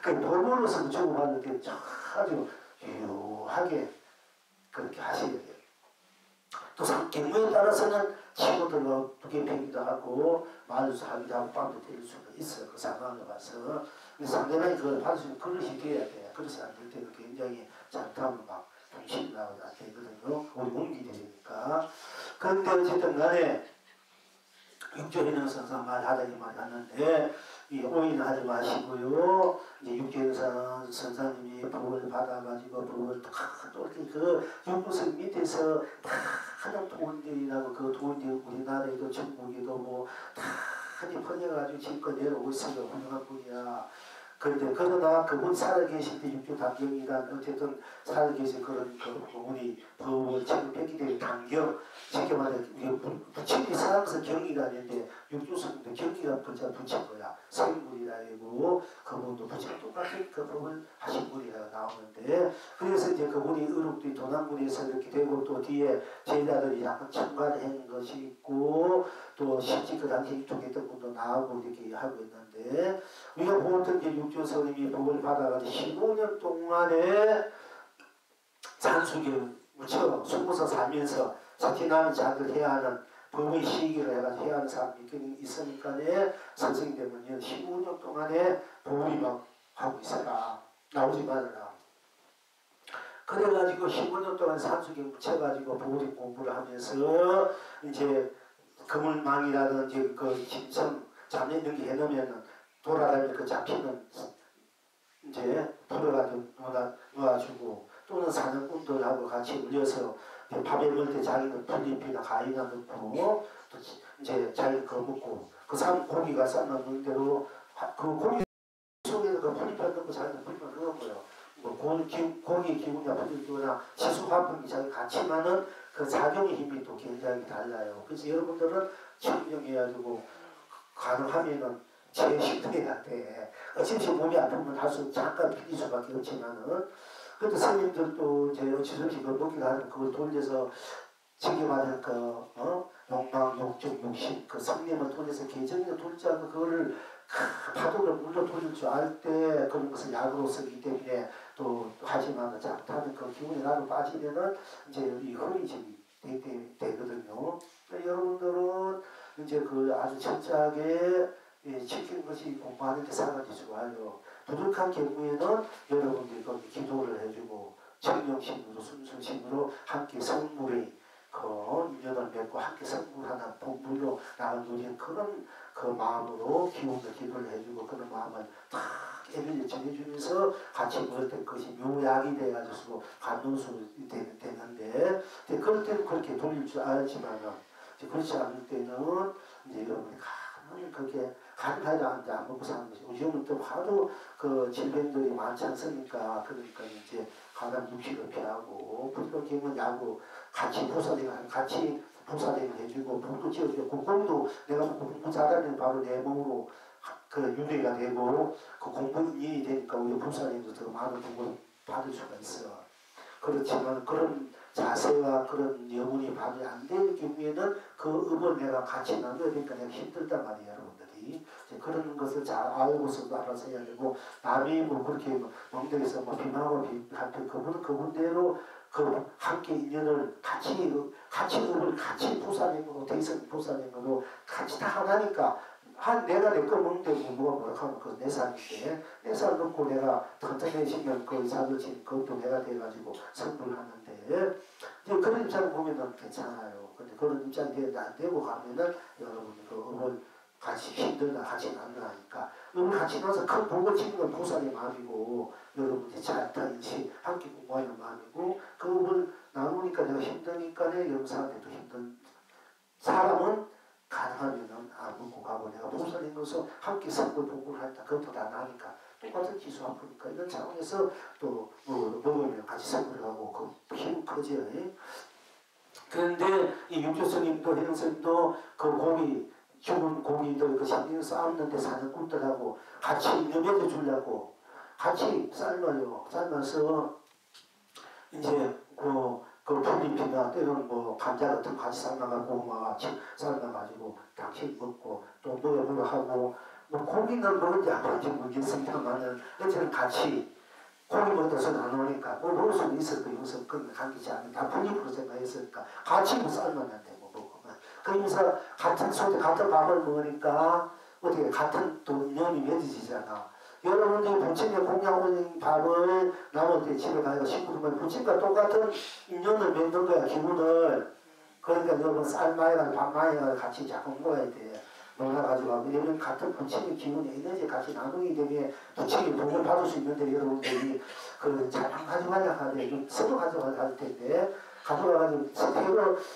그 돈으로서 주고받는 게 아주 유하게 그렇게 하셔야 돼요. 또 경우에 따라서는 친구들과 두개 패기도 하고 말도 하기도 하고 빵도 때릴 수가 있어요. 그 상황을 봐서. 근데 상대방이 그걸 받을 수 있는 그릇이 돼야 돼. 그릇이 안 될 때는 굉장히 잘못하면 막 정신이 나고 안 되거든요. 우리 옮기게 되니까. 그런데 어쨌든 간에 육조현영 선생 말하다 이 말이 왔는데 이 오인하지 마시고요. 이제 육조현 선생님이 법을 받아가지고 법을 또 이렇게 그 육조선 밑에서 다 하는 도원들이라고 그 도원들 우리나라에도 전국에도 뭐다 퍼져가지고 지금껏 내려오고 있으니까 훌륭한 분이야. 그런데 그러나 그분 살아계실 때 육조 단경이란 어쨌든 살아계신 그런 그분이 법을 책임했기 때문에 단경 쉽게 말해 부친이 살아서 경이가 아닌데 육조선도 경이가 글자 붙인 거야. 생물이라 해고 그분도 부친 똑같은 그 법을 하신 분이라 나오는데 그래서 이제 그분이 의롭도 도남군에서 이렇게 되고 또 뒤에 제자들이 약간 첨가를 한 것이 있고 또 실제 그 당시 입종했던 분도 나오고 이렇게 하고 있는데 우리가 보통 이제 육조선님이 법을 받아가지고 15년 동안에 산수교 무쳐 숨어서 살면서 사티나는 자들 해야 하는 법의 시기를 해가지고 해야 하는 사람이 있으니까 선생님 되면 15년 동안에 법이 막 하고 있어라. 나오지 말아라. 그래가지고 15년 동안 산수교 묻혀가지고 보리 공부를 하면서 이제 그물망이라든지 그 심성 잠에 있는 게 해놓으면 돌아다니면 그 잡히는 이제 풀어가지고 놓아주고 또는 사냥꾼들하고 같이 울려서 밥에 먹을 때 자기는 풀잎이나 가위나 넣고 또 이제 자기 그거 먹고 그 사람 고기가 삶는 대로 그 고기 속에서 그 풀잎을 넣고 자기는 풀잎을 넣어요. 뭐 고기 기운이나 풀잎이나 지수 화풍이 자기 같이만은 그 작용의 힘이 또 굉장히 달라요. 그래서 여러분들은 청정해가지고 가능하면은 제식해야 돼. 어차피 몸이 아프면 할 수 잠깐 빌릴 수밖에 없지만은 그래도 스님들도 이제 어찌저찌 그 먹기가 하는 그걸 돌려서 지켜받을 그 욕망, 욕적, 욕심 그 성님을 돌려서 계정을 돌지 않고 그거를 파도를 물러 돌릴 줄 알 때 그런 것을 약으로 쓰기 때문에 또 하지만 잘못하면 그 기운이 나로 빠지면은 이제 이 허리짐이 되거든요. 여러분들은 이제 그 아주 철저하게 지키는 것이 공부하는 데 상관이 좋아요. 부족한 경우에는 여러분들이 거기 기도를 해주고 정령심으로 순수심으로 함께 성물의 그 인연을 맺고 함께 성물하나 본물로 나를 누리는 그런 그 마음으로 기도를 해주고 그런 마음을 탁 애를 전해주면서 같이 먹을 때 그것이 묘약이 돼가지고 감동수로 되는데 그럴 때는 그렇게 돌릴 줄 알지만은 그렇지 않을 때는 이제 여러분이 가능하면 그렇게 가능하지 않는데 안 먹고 사는 것이 요즘은 또 하도 그 질병들이 많지 않습니까? 그러니까 이제 가난 육식을 피하고 그렇게 하면 야구 같이 부사대를 해주고 복도 지어주고 공부도 내가 공부 잘하면 바로 내 몸으로 그 유래가 되고 그 공부인이 되니까 우리 부사님도 더 많은 공부를 받을 수가 있어. 그렇지만 그런 자세와 그런 영혼이 발휘 안 될 경우에는 그 음을 내가 같이 나눠야 되니까 내가 힘들단 말이에요, 여러분들이. 그런 것을 잘 알고서도 알아서 해야 되고, 남이 뭐 그렇게 멍들에서 뭐 비난하고 비판할 그분은 그분대로 그 함께 인연을 같이 음을 같이 부사님으로 대선 부사님으로 같이 다 하나니까 내가 내 거 먹는데 뭐가 하면 그거 내 살인데 내 살 넣고 내가 튼튼해지면 그 이삭을 진 그것도 내가 돼가지고 선물하는데 이제 그런 입장을 보면은 괜찮아요. 근데 그런 입장이 안 되고 가면은 여러분이 그 음을 같이 힘들다 같이 나누니까 음을 같이 나눠서 큰 복을 치는 건 보살의 마음이고 여러분이 잘타인시 함께 공부하는 마음이고 그 음을 나누니까 내가 힘드니까 여러분 사람들도 힘든 사람은 가능하면은 먹고 가고 내가 보살인 것을 함께 선물 공부를 한다. 그것도 다 나니까 똑같은 기수 아프니까 이런 상황에서 또 먹으면 같이 선물을 하고 그 힘 커져요. 그런데 이 육조스님도 해영스님도 그 고기 죽은 고기들 그 신경 싸웠는데 사는 꾼들하고 같이 넘겨 주려고 같이 삶아서 이제 그 풀잎이나 때로는 뭐 감자 같은 거 같이 삶아가지고 고구마 같이 삶아가지고 당신 먹고 또 먹어보려 하고 뭐 고기는 먹은지 안 먹은지 모르겠습니다만은 어쨌든 같이 고기 먹어서 나누니까 뭐 먹을 수는 있을 거 여기서 그건 감기지 않는 다 풀잎으로 생각했으니까 같이 뭐 삶았는데 뭐 먹으면 그러면서 같은 소대 같은 밥을 먹으니까 어떻게 같은 또 인연이 맺어지잖아. 여러분들이 부처님의 공양 올린 밥을 남을 때 집에 가서 식구들만 부처님과 똑같은 인연을 맺는 거야, 기분을. 그러니까 여러분 쌀 많이 가지고 밥 많이 가지고 같이 자꾸 먹어야 돼. 놀아가지고 하고 이러면 같은 부처님의 기운의 에너지 같이 나누기 때문에 부처님이 복을 받을 수 있는데 여러분들이 그 잘안 가져가냐 하는데 서로 가져가야 할 텐데 가져가가지고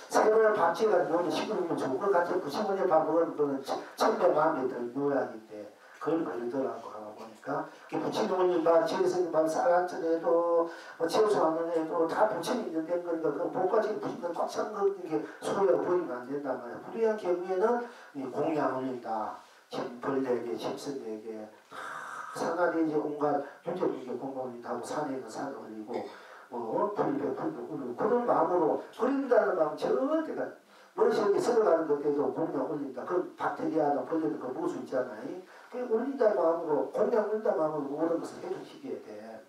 새로 밥 지어가지고 먹으면 식구들면 좋은 것 같아. 부처님의 밥 먹으면 그거는 천배 마음에 드는 모양인데 그걸 걸리더라고 하고 보니까 부처님의 밥 지어서 밥 쌀한천 해도 채우수하는 해도 다 부처님 있는 거니까 그 복까지 부처님 꽉 찬 거 이렇게 소리가 보이면 안 된단 말이야. 불의한 경우에는 이 공양 올린다. 벌레에게 집선에게 산하에 이제 온갖 유재물에 공공이다고 산에는 산을 올리고 불배 불고 그런 마음으로 버린다는 마음 절대가 머릿속에 썩어가는 것에도 공양 올린다. 그 박테리아나 벌레도 그 무수 있잖아요. 그 올린다 마음으로 공양 올린다 마음으로 모든 것을 해주시게 돼.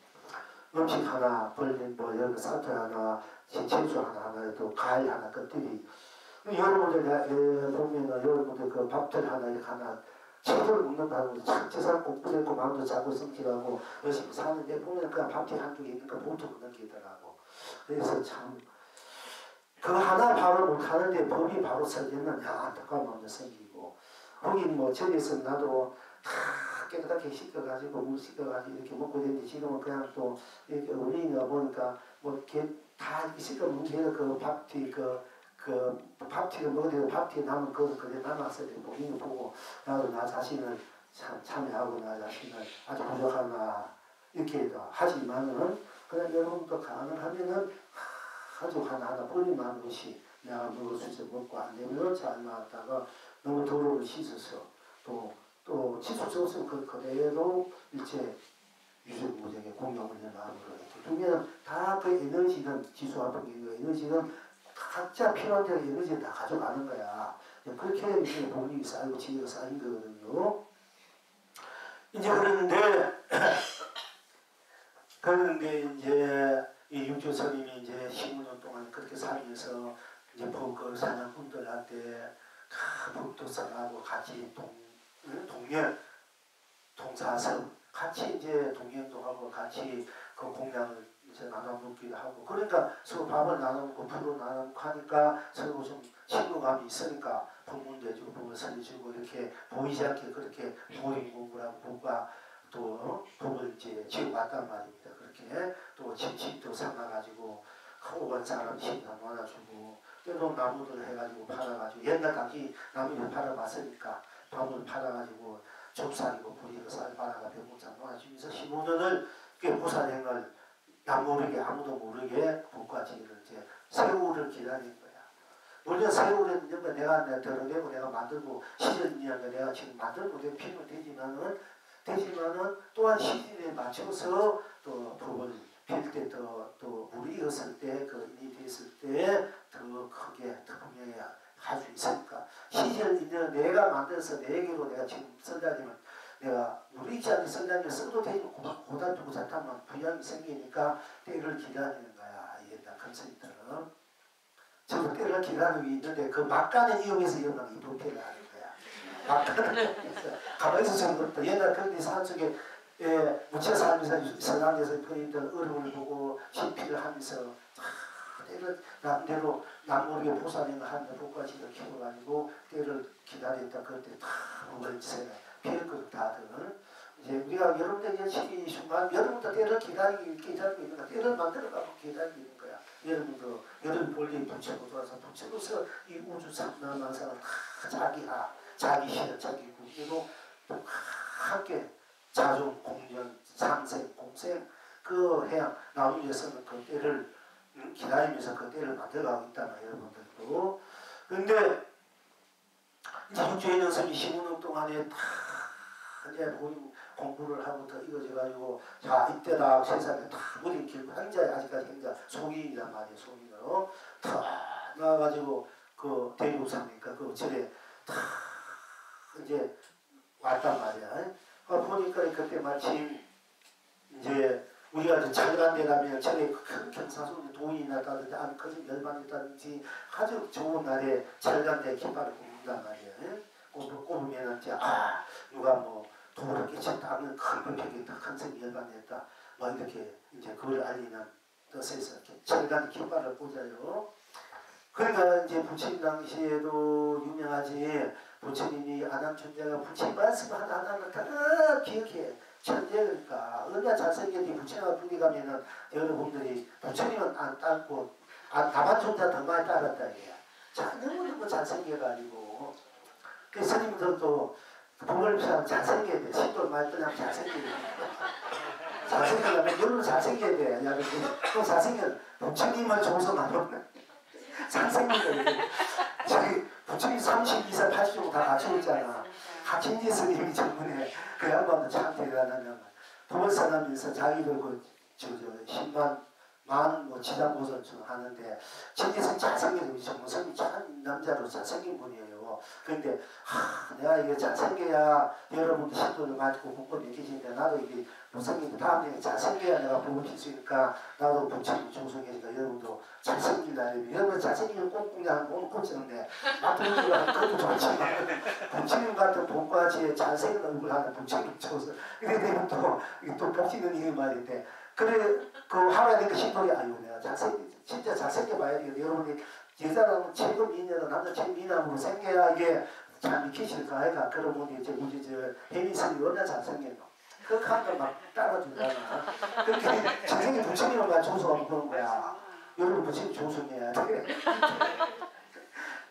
음식 하나 벌레 뭐 여기 사태 하나 채소 하나 해도 과일 하나 것들이 여러분들 보면은 여러분들 그 밥들 하나 하나 채소를 먹는다고 제사를 꼭 부렸고 마음도 자고 성질하고 열심히 사는데 보면 그냥 밥집 한쪽에 있니까 보통 느끼더라고. 그래서 참 그 하나 밥을 못하는데 법이 바로 서겠느냐 안타까운 마음도 생기고 거기 뭐 저기서 나도 다 깨끗하게 씻어가지고 물 씻어가지고 이렇게 먹고 있는데 지금은 그냥 또 이렇게 우리가 보니까 뭐 이렇게 다 이렇게 씻어 먹는 게 그 밥뒤 그 밥튀를 먹어도 밥튀 남은 그것을 그래 남았을 때 본인을 보고 나도 나 자신을 참여하고 나 자신을 아주 부족하나 이렇게 하지만은 그냥 여러분도 가능하면은 아주 하나하나 버리만 것이 내가 먹을 수 있어 먹고 안 되면 잘 나왔다가 너무 더러운 씻어서 또 치수 없으면 그 그대로 일체 유전무적의 공용을 마음으로 이렇게 두면 다 그 에너지는 지수화풍 에너지는 각자 필요한 대로 에너지를 다 가져가는 거야. 그렇게 이제 본인이 쌓이고 지혜가 쌓인 거거든요. 이제 그런데 이제 이 육조스님이 이제 15년 동안 그렇게 살면서 이제 복을 사냥꾼들한테 복도 써가고 같이 동사성 같이 이제 동행도 하고 같이 그 공양을 이제 나눠 먹기도 하고 그러니까 서로 밥을 나눠 먹고 풀을 나눠 먹고 하니까 서로 좀 친구감이 있으니까 법문도 해주고 법을 설해주고 이렇게 보이지 않게 그렇게 보인 공부라고 법과 또 법을 이제 지어왔단 말입니다. 그렇게 또 집도 삼아가지고 오간 사람 신사 모아주고 때로 나무들 해가지고 팔아가지고 옛날 당시 나무를 팔아봤으니까 나무를 팔아가지고 좁쌀이고 부리고 쌀 팔아가 병문상 모아주면서 15년을 보살행을 남 모르게 아무도 모르게 복과지를 이제 세월을 기다린 거야. 물론 세월은 내가 들어내고 내가 만들고 시즌이니까 내가 지금 만들고 내가 피면 되지만은 또한 시즌에 맞춰서 또 법을 필 때 또 무리였을 때 그 일이 됐을 때 더 크게 더 분명히 할 수 있으니까 시즌 내가 만들어서 내게로 내가 지금 선자님은 내가 무리지 않게 선자님을 써도 되고 고단두고 자타면 부양이 생기니까 때를 기다리는 거야. 이게 다 컨셉처럼 저도 때를 기다리고 있는데 그 막간의 이용해서 일어나는 이 도태를 하는 거야. 막간을 가만히서 저는 것도 옛날 그런데 산속에 무채 살면서 선악에서 거인들 어려움을 보고 신피를 하면서 때를 남대로 남모르게 보살행을 하는데 복과지를 키워가지고 때를 기다렸다. 그때 다 무거워지세요. 피했거든 다들. 이제 우리가 여러분들 이 순간 여러분도 때를 기다리고 있는 거야. 때를 만들어가고 기다리고 있는 거야. 여러분도 여러분 볼일이 붙이고 돌아서 붙이고서 이 우주 삼라만상을 다 자기 시력 자기 구기로 함께 자존 공연 상생 공생 그 해양 나무에서는 그 때를 기다리면서 그 때를 만들어가고 있다는 여러분들도. 그런데 이제 육조의 연습이 15년 동안에 다 이제 공부를 하고 더 이어져가지고 자 이때다 세상에 다 머리 길고 행자에 아직까지 행자 송인이란 말이에요. 송인으로 다 나와가지고 그 대륙상이니까 그 절에 다 이제 왔단 말이야. 보니까 그때 마침 이제 우리가 이제 철간대 가면 절에 큰 경사소리 도인이 났다든지 아니 큰 열반이 있다든지 아주 좋은 날에 철간대 깃발을 꼽는단 말이에요. 꼽으면 이제 누가 뭐 도를 깨쳤다면 큰 벽에 큰 생이 열반했다. 뭐 이렇게 이제 그걸 알리는 뜻에서 철간 깃발을 꽂아요. 그러니까 이제 부처님 당시에도 유명하지. 부처님이 아난존자가 부처님 말씀 하나하나를 다 기억해. 천재니까 얼마나 잘생겼니. 부처님과 둘이 가면은 여러분들이 부처님은 안 따고 다반존자 더 많이 따랐다 이게. 너무너무 잘생겨가지고 그 스님들도 부모님 사람 잘생겨야 돼. 신도를 많이 떠나면 잘생겨야 돼. 잘생기려면 여러분 잘생겨야 돼. 야, 또 잘생겨. 부처님을 조성하면 잘생긴 거예요. 저기 부처님 32살 80종 다 갖추고 있잖아. 하친지 스님이 전문에 그 양반도 참 대단하면 도벌사람에서 자기들 저 10만 만 뭐 지장보선 하는데 진지스님 잘생긴 정선이 참 남자로 잘생긴 분이에요. 그런데 내가 이게 잘생겨야 여러분들 신도를 가지고 복권 내기시는데 나도 이게 못생긴데 다음에 잘생겨야 내가 복을 빌 수 있으니까 나도 부처님 조성해니까 여러분도 잘생긴다. 여러분 잘생기면 꽁꽁냥 오늘 꽂히는데 나도 그것도 좋지만 부처님 같은 복과지에 잘생긴 얼굴 하는 부처님 조성 이래 되면 또 복지는 이 말인데 그래 그 하나야 되니까 신도이 아이고 내가 진짜 잘생겨 봐야 되겠다. 여러분이 여자는 최고 미인이나 남자 최고 미남으로 생겨야 이게 잘 미키실까 아이가 그러면 이제 우리 저 혜민스님이 얼마나 잘생겼노. 그 칸도 막 따라주잖아. 그렇게 잘생긴 부처님만 조성하면 그런 거야. 여러분 부처님 조성해야 돼.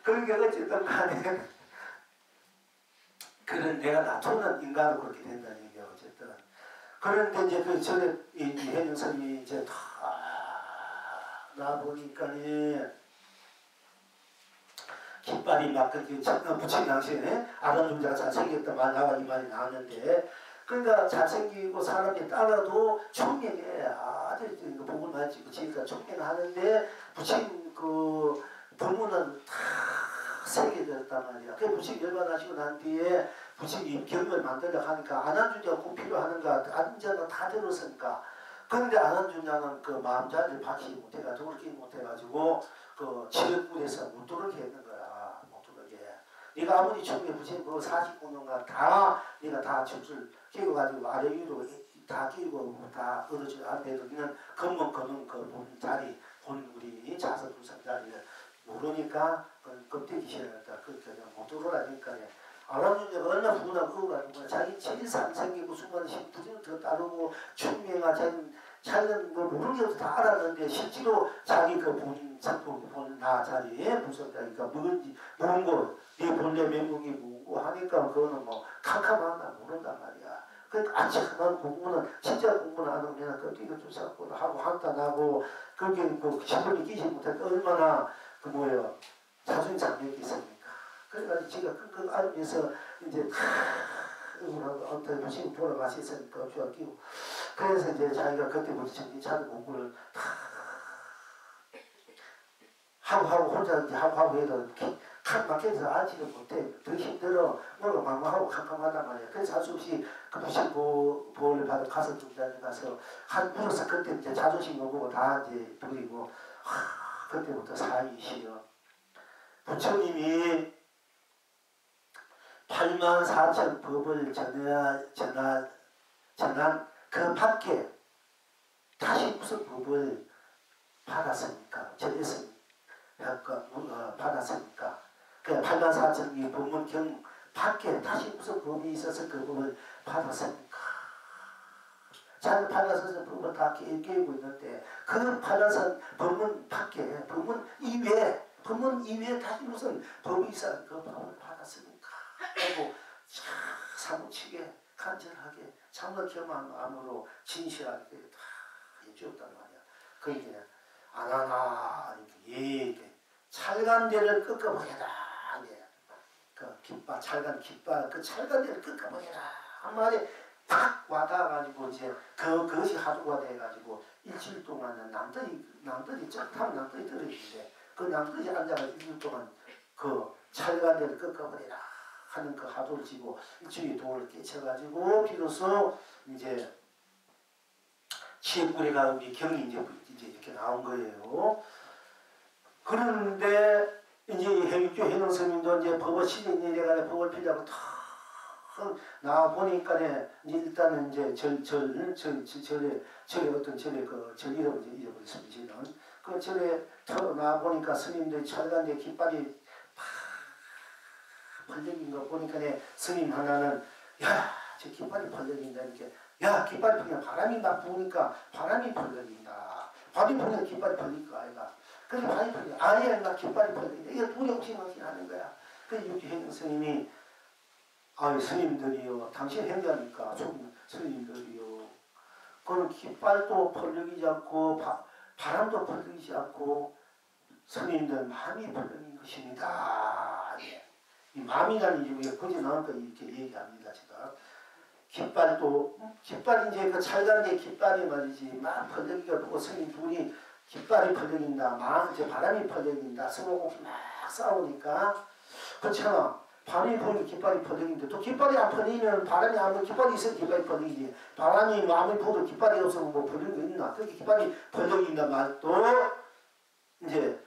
그러니까 어쨌든 간에 그런 내가 낮추는 인간으로 그렇게 된다는 얘기야 어쨌든. 그런데 이제 그 전에 이 해명선이 이제 다 나 보니까니 깃발이 막 그렇게 부처님 당시에 아론존자가 잘생겼다 말 나가 이 말이 나왔는데 그러니까 잘생기고 사람이 따라도 총명에 아주 복을 많이 지고 지니까 총명하는데 부처님 그 법문은 다 세게 들었단 말이야. 그 부처님 열반하시고 난 뒤에 부처님 경을 만들려 하니까 아난존자가 꼭 필요하는가 아난존자가 다 들었으니까 그런데 아난존자는 그 마음자리를 박히지 못해가지고 그렇게 못해가지고 그 지역군에서 못 들어오게 했는 거야. 못 들어오게. 네가 아무리 중에 부처님 그 49년간 다 네가 다 줄줄 끼워가지고 아래 위로 다 끼고 다 얻어줄 안돼도 그냥 검은 그 자리 본 우리 자서 불상 자리를 모르니까 껍데기 씌어놨다. 그렇게 못 들어오라니까 아란존자가 얼마나 부근하고 의가지고 자기 체리상 생기고 수많은 신부지를 더 따르고 충명아 자기는 뭐 모르는 게 없어 다 알았는데 실제로 자기 그 본인 작품 본나 자리에 무섭다니까 먹은 거 네 본래 명목이 뭐고 하니까 그거는 뭐 캄캄한다 모른단 말이야. 그러니까 아침만 공부는 진짜 공부는 안 하면 껍데기가 좀 쌓고 하고 한탄하고 그렇게 그 신분이 끼지 못하니까 얼마나 그 뭐예요 자존심 장벽이 있습니까. 그래가지고 지가 끙끙 앓으면서 이제 어떤 부신 돌아가셨으니까 주가 끼고 그래서 이제 자기가 그때부터 정신차려 공부를 하고 혼자 이제 하고 해도 칸 막혀서 알지를 못해. 더 힘들어. 뭐가 막막하고 캄캄하단 말이야. 그래서 할 수 없이 그 부신 보호를 받아 가서 중단에 가서 한 물어서 그때 이제 자존심 오고 다 이제 버리고 그때부터 사위 시여 부처님이 84,000 법을 전한 그 밖에 다시 무슨 법을 받았습니까? 전했습니까? 받았습니까? 그 84,000이 법문경 밖에 다시 무슨 법이 있어서 그 법을 받았습니까? 자기 84,000 법을 다 깨우고 있는데 그 84,000 법문 밖에 법문 이외에 다시 무슨 법이 있어서 그 법을 받았습니까? 하고 사무치게 간절하게 참을 겸한 마음으로 진실하게 다 해주었단 말이야. 그게 안 하나 이렇게 찰간대를 꺾어버려라. 그 깃발 찰간 깃발 그 찰간대를 꺾어버려라. 한 말에 탁 와닿아가지고 이제 그것이 하루가 돼가지고 일주일 동안은 남들이 쫙하면 남들이 떨어지는데 그 남들이 앉아가지고 일주일 동안 그 찰간대를 꺾어버리라 하는 그 화두를 지고 일주일 도를 깨쳐가지고 비로소 이제 치액불의 가음이 경이 이제 이렇게 나온 거예요. 그런데 이제 해육교 해능스님도 이제 법을 시den이 돼가지고 법을 피자고 다 나와 보니까네 일단은 이제 절에 어떤 절에 절 이름을 잊어버렸습니다. 저는 그 절에 나와 보니까 스님들이 철간데 깃발이 펄럭인 거 보니까네 스님 하나는 야, 저 깃발이 펄럭인다 이렇게 야, 깃발이 펄럭 바람이 막 부으니까 바람이 펄럭인다. 바람이 불면 깃발이 펄릴 거 아이가. 그래서 바람이 펄려. 아니야, 나 깃발이 펄럭인다. 이게 두려움심없이 하는 거야. 그래서 육지행정 스님이 아유 스님들이요 당신 행자니까 스님들이요 그건 깃발도 펄럭이지 않고 바람도 펄럭이지 않고 스님들 마음이 펄럭인 것입니다. 예. 이 마음이라는 이유에 거기 나온 거 이렇게 얘기합니다. 제가 깃발이 이제 그 찰간의 깃발이 말이지 막 펄럭이가 보고 스님 둘이 깃발이 펄럭인다 마음 이제 바람이 펄럭인다 스모공이 막 싸우니까 그렇잖아. 바람이 불면 깃발이 펄럭인데 또 깃발이 안 펄리면 바람이 안 불면 깃발이 있어야 깃발이 펄리지 바람이 마음이 불어도 깃발이 없으면 뭐 펄리는 거 있나 그렇게 깃발이 펄럭인다 말도 이제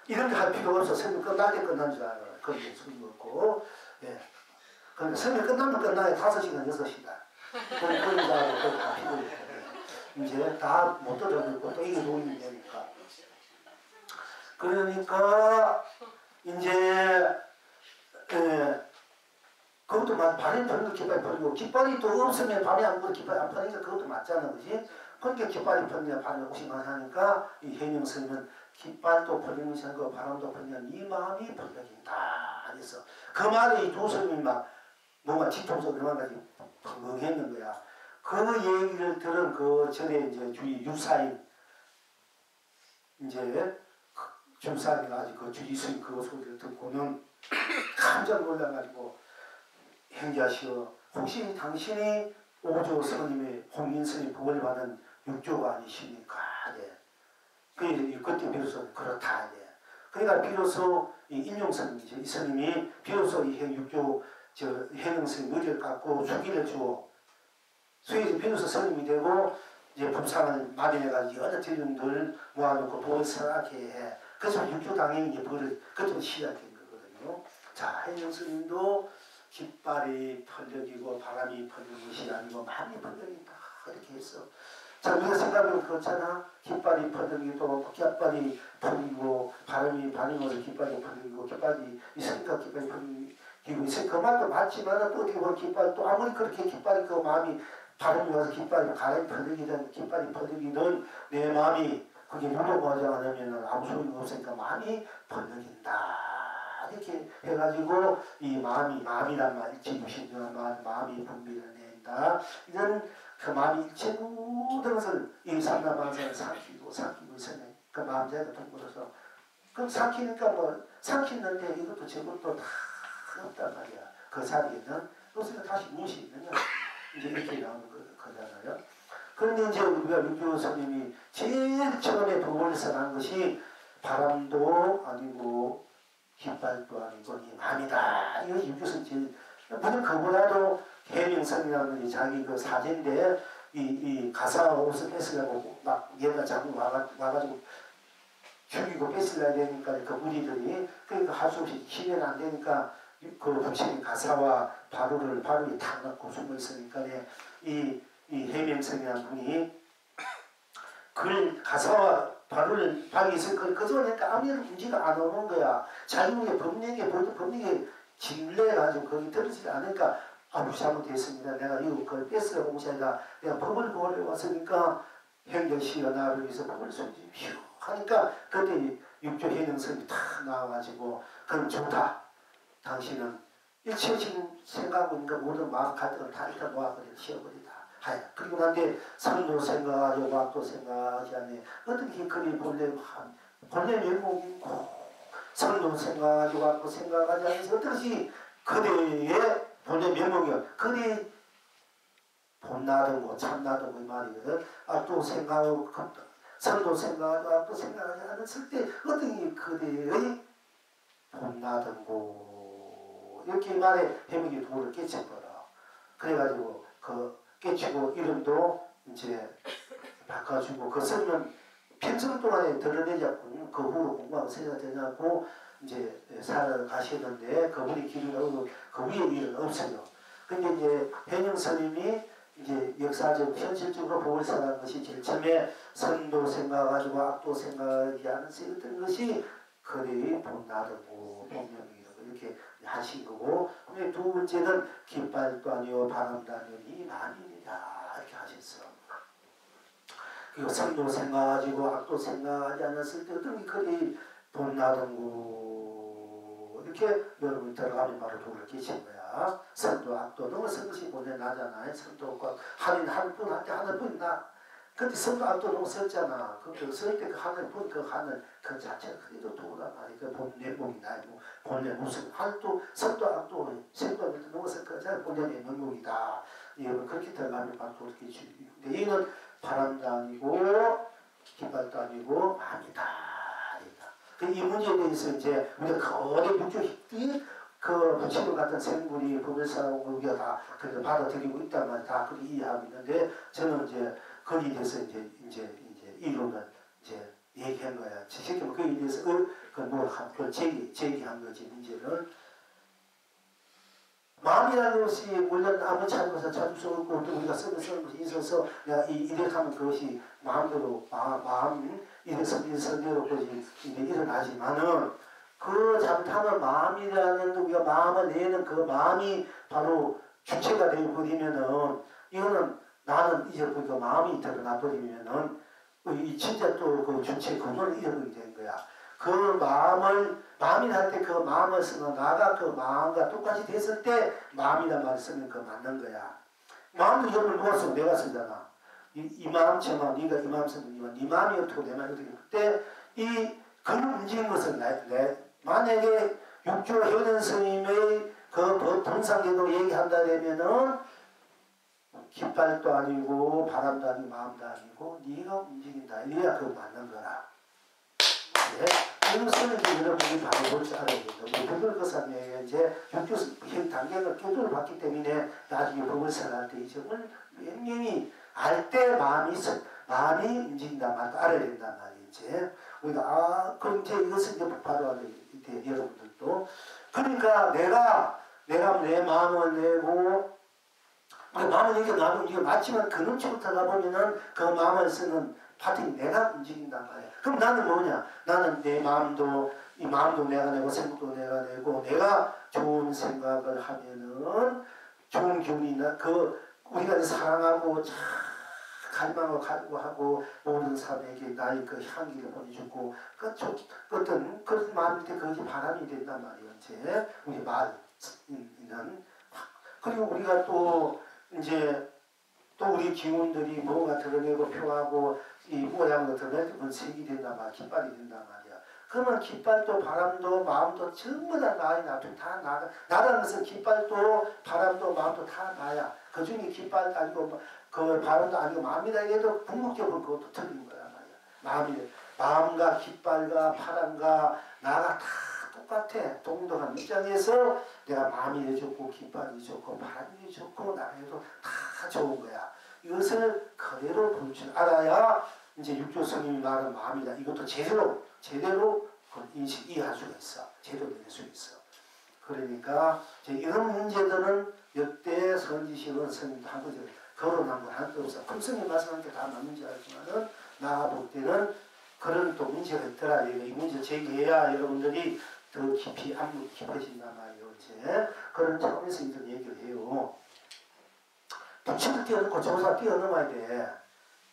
이런 게 할 필요가 없어. 설명 끝날 때 끝난 줄 알아요. 그게 소리 없고 예. 그러니까 설명 끝나면 끝나요. 5시간 6시간 그런 줄 알고 그거 다 필요 없고 이제 다 못 들어듣고 또 이게 도움이 되니까 그러니까 이제 그것도 바람이 펴는 거 깃발이 펴고 깃발이 또 없으면 바람이 안 불고 깃발이 안 펴니까 그것도 맞잖아 그지? 그러니까 깃발이 펴냐 바람이 오시만 하니까 이 해명스님은 깃발도 펴는 거 바람도 펴면 이 마음이 펄럭인다 그래서 그 말에 이 두 스님이 막 뭔가 뒤통수 그만 가지 펑펑했는 거야. 그 얘기를 들은 그 전에 이제 주위 유사인 이제 중사님이 아직 그 주지스님 그 소리를 듣고는 깜짝 놀라가지고 행자시오 혹시 당신이 오조 스님의 홍인스님 복을 받은 육조가 아니십니까? 네. 그때 비로소 그렇다. 네. 그러니까 비로소 이 인용스님이죠. 이 스님이 비로소 이 육조 해능스님 의지를 갖고 수기를 주고 수기를 비로소 스님이 되고 이제 불상을 마련해가지고 여러 대중들 모아놓고 복을 설하게 해. 그래서 육조당의 이제 벌을 그것도 시작된 거거든요. 자, 해능스님도 깃발이 펄럭이고 바람이 펄럭이는 것이 아니고 마음이 펄럭인다 이렇게 했어. 자, 우리가 생각하면 그렇잖아. 깃발이 펄럭이고 깃발이 펄리고 바람이 반응해서 깃발이 펄럭이고 깃발이 있으니까 깃발이 펄럭이고 있으니까 그 말도 맞지만 또 어떻게 보면 깃발 또 아무리 그렇게 깃발이 그 마음이 바람이 와서 깃발이 바람이 펄럭이든 깃발이 펄럭이든 내 마음이 그게 물어보지 않으면 아무 소리가 없으니까 마음이 펄럭인다. 이렇게 해가지고 이 마음이란 말이 지구신중한 마음이 분비를 낸다. 이런 그 마음이 일체 모든 것을 이 삼라방사를 삼키고 있었네. 그 마음자가 동물어서 그럼 삼키니까 뭐 삼키는데 이것도 저것도 다 없단 말이야. 그 자리에는 그것을 다시 무엇이 있느냐 이제 이렇게 나오는 거잖아요. 그런데 이제 우리가 육교 스님이 제일 처음에 법을 선한 것이 바람도 아니고 깃발도 아니고 이 마음이다. 이거 육교 스님 제일 물론 그보다도 해명성이라는 자기 그 사제인데 이 가사 옷을 뺏으려고 막 얘가 자꾸 와가지고 죽이고 뺏으려야 되니까 그 무리들이 그러니까 할 수 없이 힘이 안 되니까 그 부처님 가사와 바루를 탁 넣고 숨어 있으니까 이 해명성이라는 분이 그 가사와 바루를 방에 있을 걸 그저니까 아무런 문제가 안 오는 거야. 자기의 법령에 질려가지고 거기 떨어지지 않으니까 아무 잘못했습니다. 내가 이거 그걸 뺏으려고 온 게 아니라 내가 법을 보려고 왔으니까 행정시가 나를 위해서 법을 숨기십시오 하니까 그때 육조 해능성이 탁 나와가지고 그럼 좋다. 당신은 일체적인 생각과 모든 마음 갈등을 다 일단 놓아버리고 쉬어버리다. 하여. 그리고 난데 선도 생각하고 마음도 생각하지 않네. 어떻게 그리 본래 면목이고 선도 생각하지 않고 생각하지 않으면서 어떻게 그대의 본래 면목이야. 그대 본나두고 참나두고 이 말이거든. 또 생각하고 선도 생각하지 않고 생각하지 않았을 때 어떻게 그대의 본나두고 이렇게 말에 해명이 도를 깨쳐버려. 그래가지고 그 깨치고 이름도 이제 바꿔주고 그 설명 평생 동안에 드러내지 않고 그 후로 공부하고 생각 되지 않고 이제 살아가시는데 그분이 길을 얻고 그 위에 일은 없어요. 근데 이제 현영 스님이 이제 역사적 현실적으로 복을 살아가는 것이 제일 처음에 선도 생각가지고 악도 생각하지 않은 어떤 것이 거래의 본나르고 본명이라고 이렇게 하신 거고, 근데 두 번째는 깃발도 아니요 바람도 아니요 이 만인이다 이렇게 하셨어. 그리고 선도 생각가지고 악도 생각하지 않았을 때 어떤 게 거래의 본나르고 이렇게 여러분이 들어가면 바로 복을 끼친 거야. 선도 악도 너무 선 것이 본래 나잖아요. 선도 하긴 하늘뿐한테 하늘뿐 나. 근데 선도 악도 너무 썼잖아. 쓸 때 그 하늘뿐 그 하늘 그 자체가 그래도 도구란 말이야. 그 본래 목이다. 뭐 본래 무슨 하늘도 선도 악도 생도하면 너무 쓸 거잖아. 본래 명목이다. 여러분 그렇게 들어가면 바로 그렇게 주의. 근데 이는 바람도 아니고 깃발도 아니고 마음이다. 이 문제에 대해서 이제 우리가 거대 육조히 그 부처님 같은 생물이 법을사하고 우리가 다 그렇게 받아들이고 있단 말이야. 다 그렇게 이해하고 있는데 저는 이제 거기에 대해서 이제 이론을 이제 얘기한 거야. 지금 거기에 대해서 그걸 제기한 거지. 문제는 마음이라는 것이 물론 아무 찾고서 찾을 수 없고 또 우리가 쓰는 것이 있어서 내가 이렇게 하면 그것이 마음대로 마음 일선대로 일어나지만은 그 잘못하면 마음이라는 우리가 마음을 내는 그 마음이 바로 주체가 되어버리면은 이거는 나는 잊어버리고 마음이 드러나 버리면은 이 진짜 또 그 주체 근원을 잃어버리게 된 거야. 그 마음이라 할 때 그 마음을 쓰면 나가 그 마음과 똑같이 됐을 때 마음이란 말을 쓰면 그 맞는 거야. 마음도 여러분 누가 쓰고 내가 쓰잖아. 이 마음처럼 네가 이 마음 쓰면 네 마음이 어떻고 내 마음이 어떻고 그때 이 그걸 움직인 것은 만약에 육조 효는 스님의 그 통상계도 얘기한다면은 깃발도 아니고 바람도 아니고 마음도 아니고 네가 움직인다. 이래야 그거 맞는 거라. 네? 이것을 이제 여러분이 바로 볼 줄 알아야 된다. 우리 법을 거사에 이제 육조 단계가 교도를 받기 때문에 나중에 법을 설할 때 이 점을 분명히 알 때 마음이 움직인다 말도 알아야 된단 말이지. 우리가 그럼 이제 이것을 이제 바로 알아야 돼. 여러분들도. 그러니까 내가 내 마음을 내고 마음을 이게 나도 이게 맞지만 그 눈치부터 가보면은 그 마음을 쓰는 파트이 내가 움직인단 말이야. 그럼 나는 뭐냐? 나는 내 마음도 이 마음도 내가 내고 생각도 내가 내고 내가 좋은 생각을 하면은 좋은 기운이 우리가 사랑하고 참 갈망하고 갈구하고 모든 사람에게 나의 그 향기를 보내주고 어떤 그런 마음일 때 그것이 바람이 된단 말이에요. 이제 우리 말은 그리고 우리가 또 이제 또 우리 기운들이 뭔가 드러내고 표하고 이 모양도 드러내고 색이 된단 말이야. 깃발이 된단 말이야. 그러면 깃발도 바람도 마음도 전부 다 나야. 다 나라는 것은 깃발도 바람도 마음도 다 나야. 그 중에 깃발도 아니고 그 바람도 아니고 마음이다 해도 궁극적으로 그것도 틀린 거란 말이야. 마음과 깃발과 바람과 나가 다 똑같아. 동등한 입장에서 내가 마음이 좋고 깃발이 좋고 바람이 좋고 나에도 다 좋은 거야. 이것을 그대로 볼 줄 알아야 이제 육조 스님이 말하는 마음이다. 이것도 제대로 이해할 수가 있어. 제대로 낼 수 있어. 그러니까 이런 문제들은 역대 선지식은 스님도 한 거죠. 거론한 건 한도 없어. 금스님 말씀한 게 다 맞는지 알지만은 나 볼 때는 그런 또 문제가 있더라. 이 문제 제기해야 여러분들이 더 깊이 안목이 깊어진단 말이에요. 이제 그런 차원에서 이런 얘기를 해요. 부처를 뛰어넘고 조사 뛰어넘어야 돼.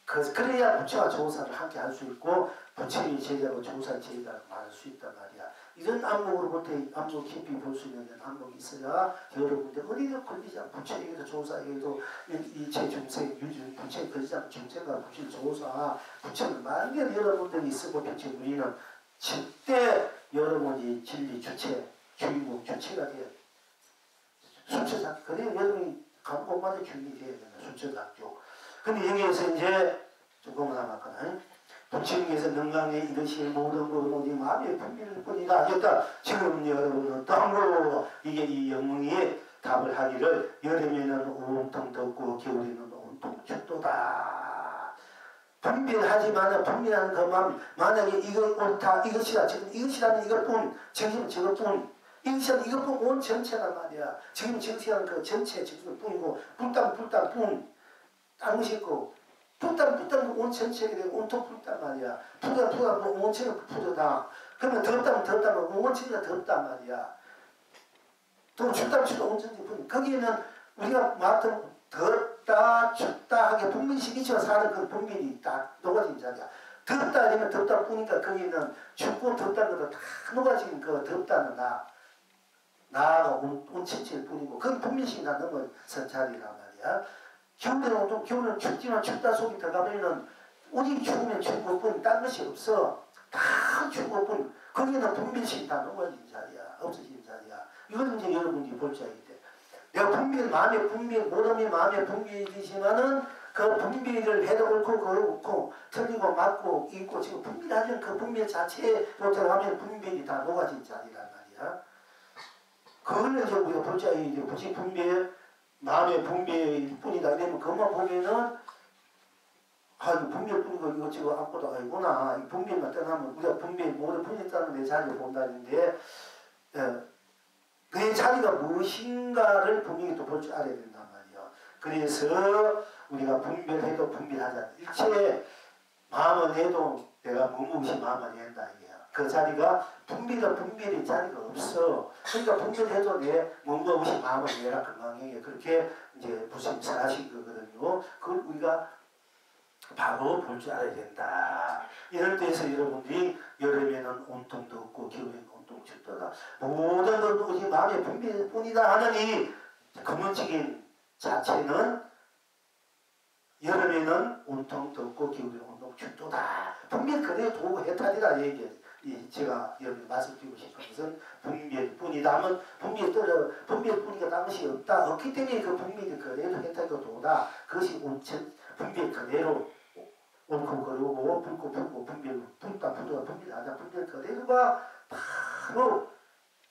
그래야 부처와 조사를 함께 할 수 있고 부처의 제자고 조사의 제자라고 말할 수 있단 말이야. 이런 안목으로 볼 때 안목 깊이 볼 수 있는 안목이 있어야 여러분들 어디가 걸리지 않고 부처에게도 조사에게도 이체 중생 유준 부처에 걸리지 않고 중생과 부처의 조사 부처는 만년 여러분들이 있고 부처 우리는 절대 여러분이 진리 주체 주인공 주체가 돼야 돼. 순처자 그래야 여러분이 감옥마다 주인이 돼야 된다. 순처작교. 근데 여기에서 이제 조금만 남았거든. 부처님께서 능강에 이르실 모든 것은 오직 마음의 분별일 뿐이다 하셨다. 지금 여러분은 어떤 걸로 이게 이 영웅이 답을 하기를 여름에는 온통 덥고 겨울에는 온통 춥도다. 분별하지만 분별하는 것만 만약에 이거 옳다 이것이다 지금 이것이라면 이것뿐 정신 저것뿐 이것이라면 이것뿐 온 전체란 말이야. 지금 정신은 그 전체 지금 뿐이고 불땀뿐 딴 것이 있고 불땀 온 전체가 되고 온통 불단 말이야. 푸다 온 전체가 푸르다. 그러면 덥다면 온 전체가 덥단 말이야. 또 춥다 온 전체가 뿐. 거기에는 우리가 맡은 덥다 춥다 하게 분별이 미쳐 사는 그 분별이 딱 녹아진 자리야. 덥다 아니면 덥다 뿐이니까 거기는 춥고 덥다는 것도 다 녹아진 그 덥다는 나가 온 전체일 뿐이고 그건 분별이 다 넘어선 자리란 말이야. 겨울에는 춥지만 춥다 속에 들어가면은 오직 추우면 추운 것뿐 딴 것이 없어. 다 추운 것뿐 거기는 분별이 다 녹아진 자리야. 없어진 자리야. 이걸 이제 여러분들이 볼 줄 알게 돼. 내가 마음의 분별, 모름이 마음의 분별이지만은 그 분별을 해도 옳고 그렇고 틀리고 맞고 있고 지금 분별하는 그 분별 자체로 들어가면 분별이 다 녹아진 자리란 말이야. 그걸 이제 우리가 볼 줄 알게 돼. 굳이 분별, 마음의 분별일 뿐이다. 이러면 그것만 보면은 이거 분별뿐이고 이거 지금 아무것도 아니구나. 이 분별만 떠나면 우리가 분별, 모름 분별했다는 내 자리를 본다는데 그의 자리가 무엇인가를 분명히 또 볼 줄 알아야 된단 말이야. 그래서 우리가 분별해도 분별하자. 일체 마음을 해도 내가 무엇이 마음을 낸다 이게야. 그 자리가 분별의 자리가 없어. 그러니까 분별해도 내 무엇이 마음을 내라 건강하게 그렇게 이제 부처님이 하신 거거든요. 그걸 우리가 바로 볼 줄 알아야 된다. 이럴 때에서 여러분들이 여름에는 온통 덥고 겨울에는 온통 춥다. 모든 것 오직 마음의 분별뿐이다 하는 이 근원적인 자체는 여름에는 온통 덥고 겨울에는 온통 춥다. 분별 그대로 도구 해탈이다 얘기예요. 제가 여러분 말씀드리고 싶은 것은 분별뿐이다 하면 분별뿐이가 다른 것이 없기 때문에 그 분별이 그대로 해탈도 도다. 그것이 온천 분별 그대로 옳고 그르고 붉고 붉고 분별 붉다 붉다 분별하자 분별 그대로가 바로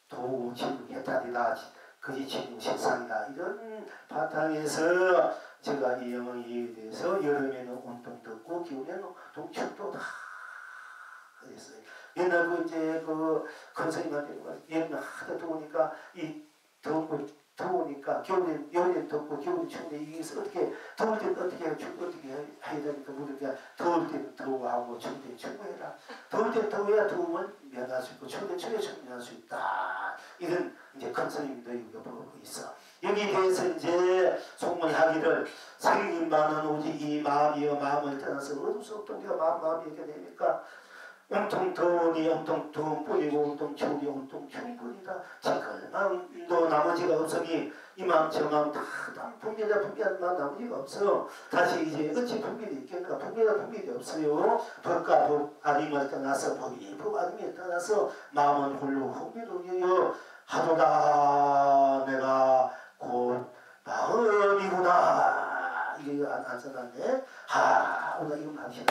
도구 지구 해탈이다. 그것이 지구 세상이다. 이런 바탕에서 제가 이 영어에 대해서 여름에는 온통 덥고 겨울에는 온통 춥도다 그랬어요. 옛날 이제 권선님한테 여름에 하도 더우니까 이 더우니까 여름엔 덥고 겨울엔 추운데 이게 어떻게 더울 때는 어떻게 해야 되니까 우리가 더울 때는 더워하고 추울 때는 추워해라. 더울 때는 더워야 더움을 면할 수 있고 추울 때는 추워야 면할 수 있다. 이런 이제 권선님들이 우리가 보고 있어. 여기에 대해서 이제 송문하기를 생긴바는 오직 이 마음이여 마음을 떠나서 어둠 속도 우리가 마음이 이렇게 되니까 온통 더우니 온통 더운 뿐이고 온통 추우니 온통 추운 뿐이다. 지금도 나머지가 없으니 이맘 저맘 다 분별한 만 나머지가 없어. 다시 이제 어찌 분별이 있겠는가. 분별이 없어요. 법과 법 아님을 떠나서 법이 법 아님을 떠나서 마음은 홀로 흥미로워요. 하도다 내가 곧 마음이구나. 이게 안 써놨네. 오늘 이거 방식을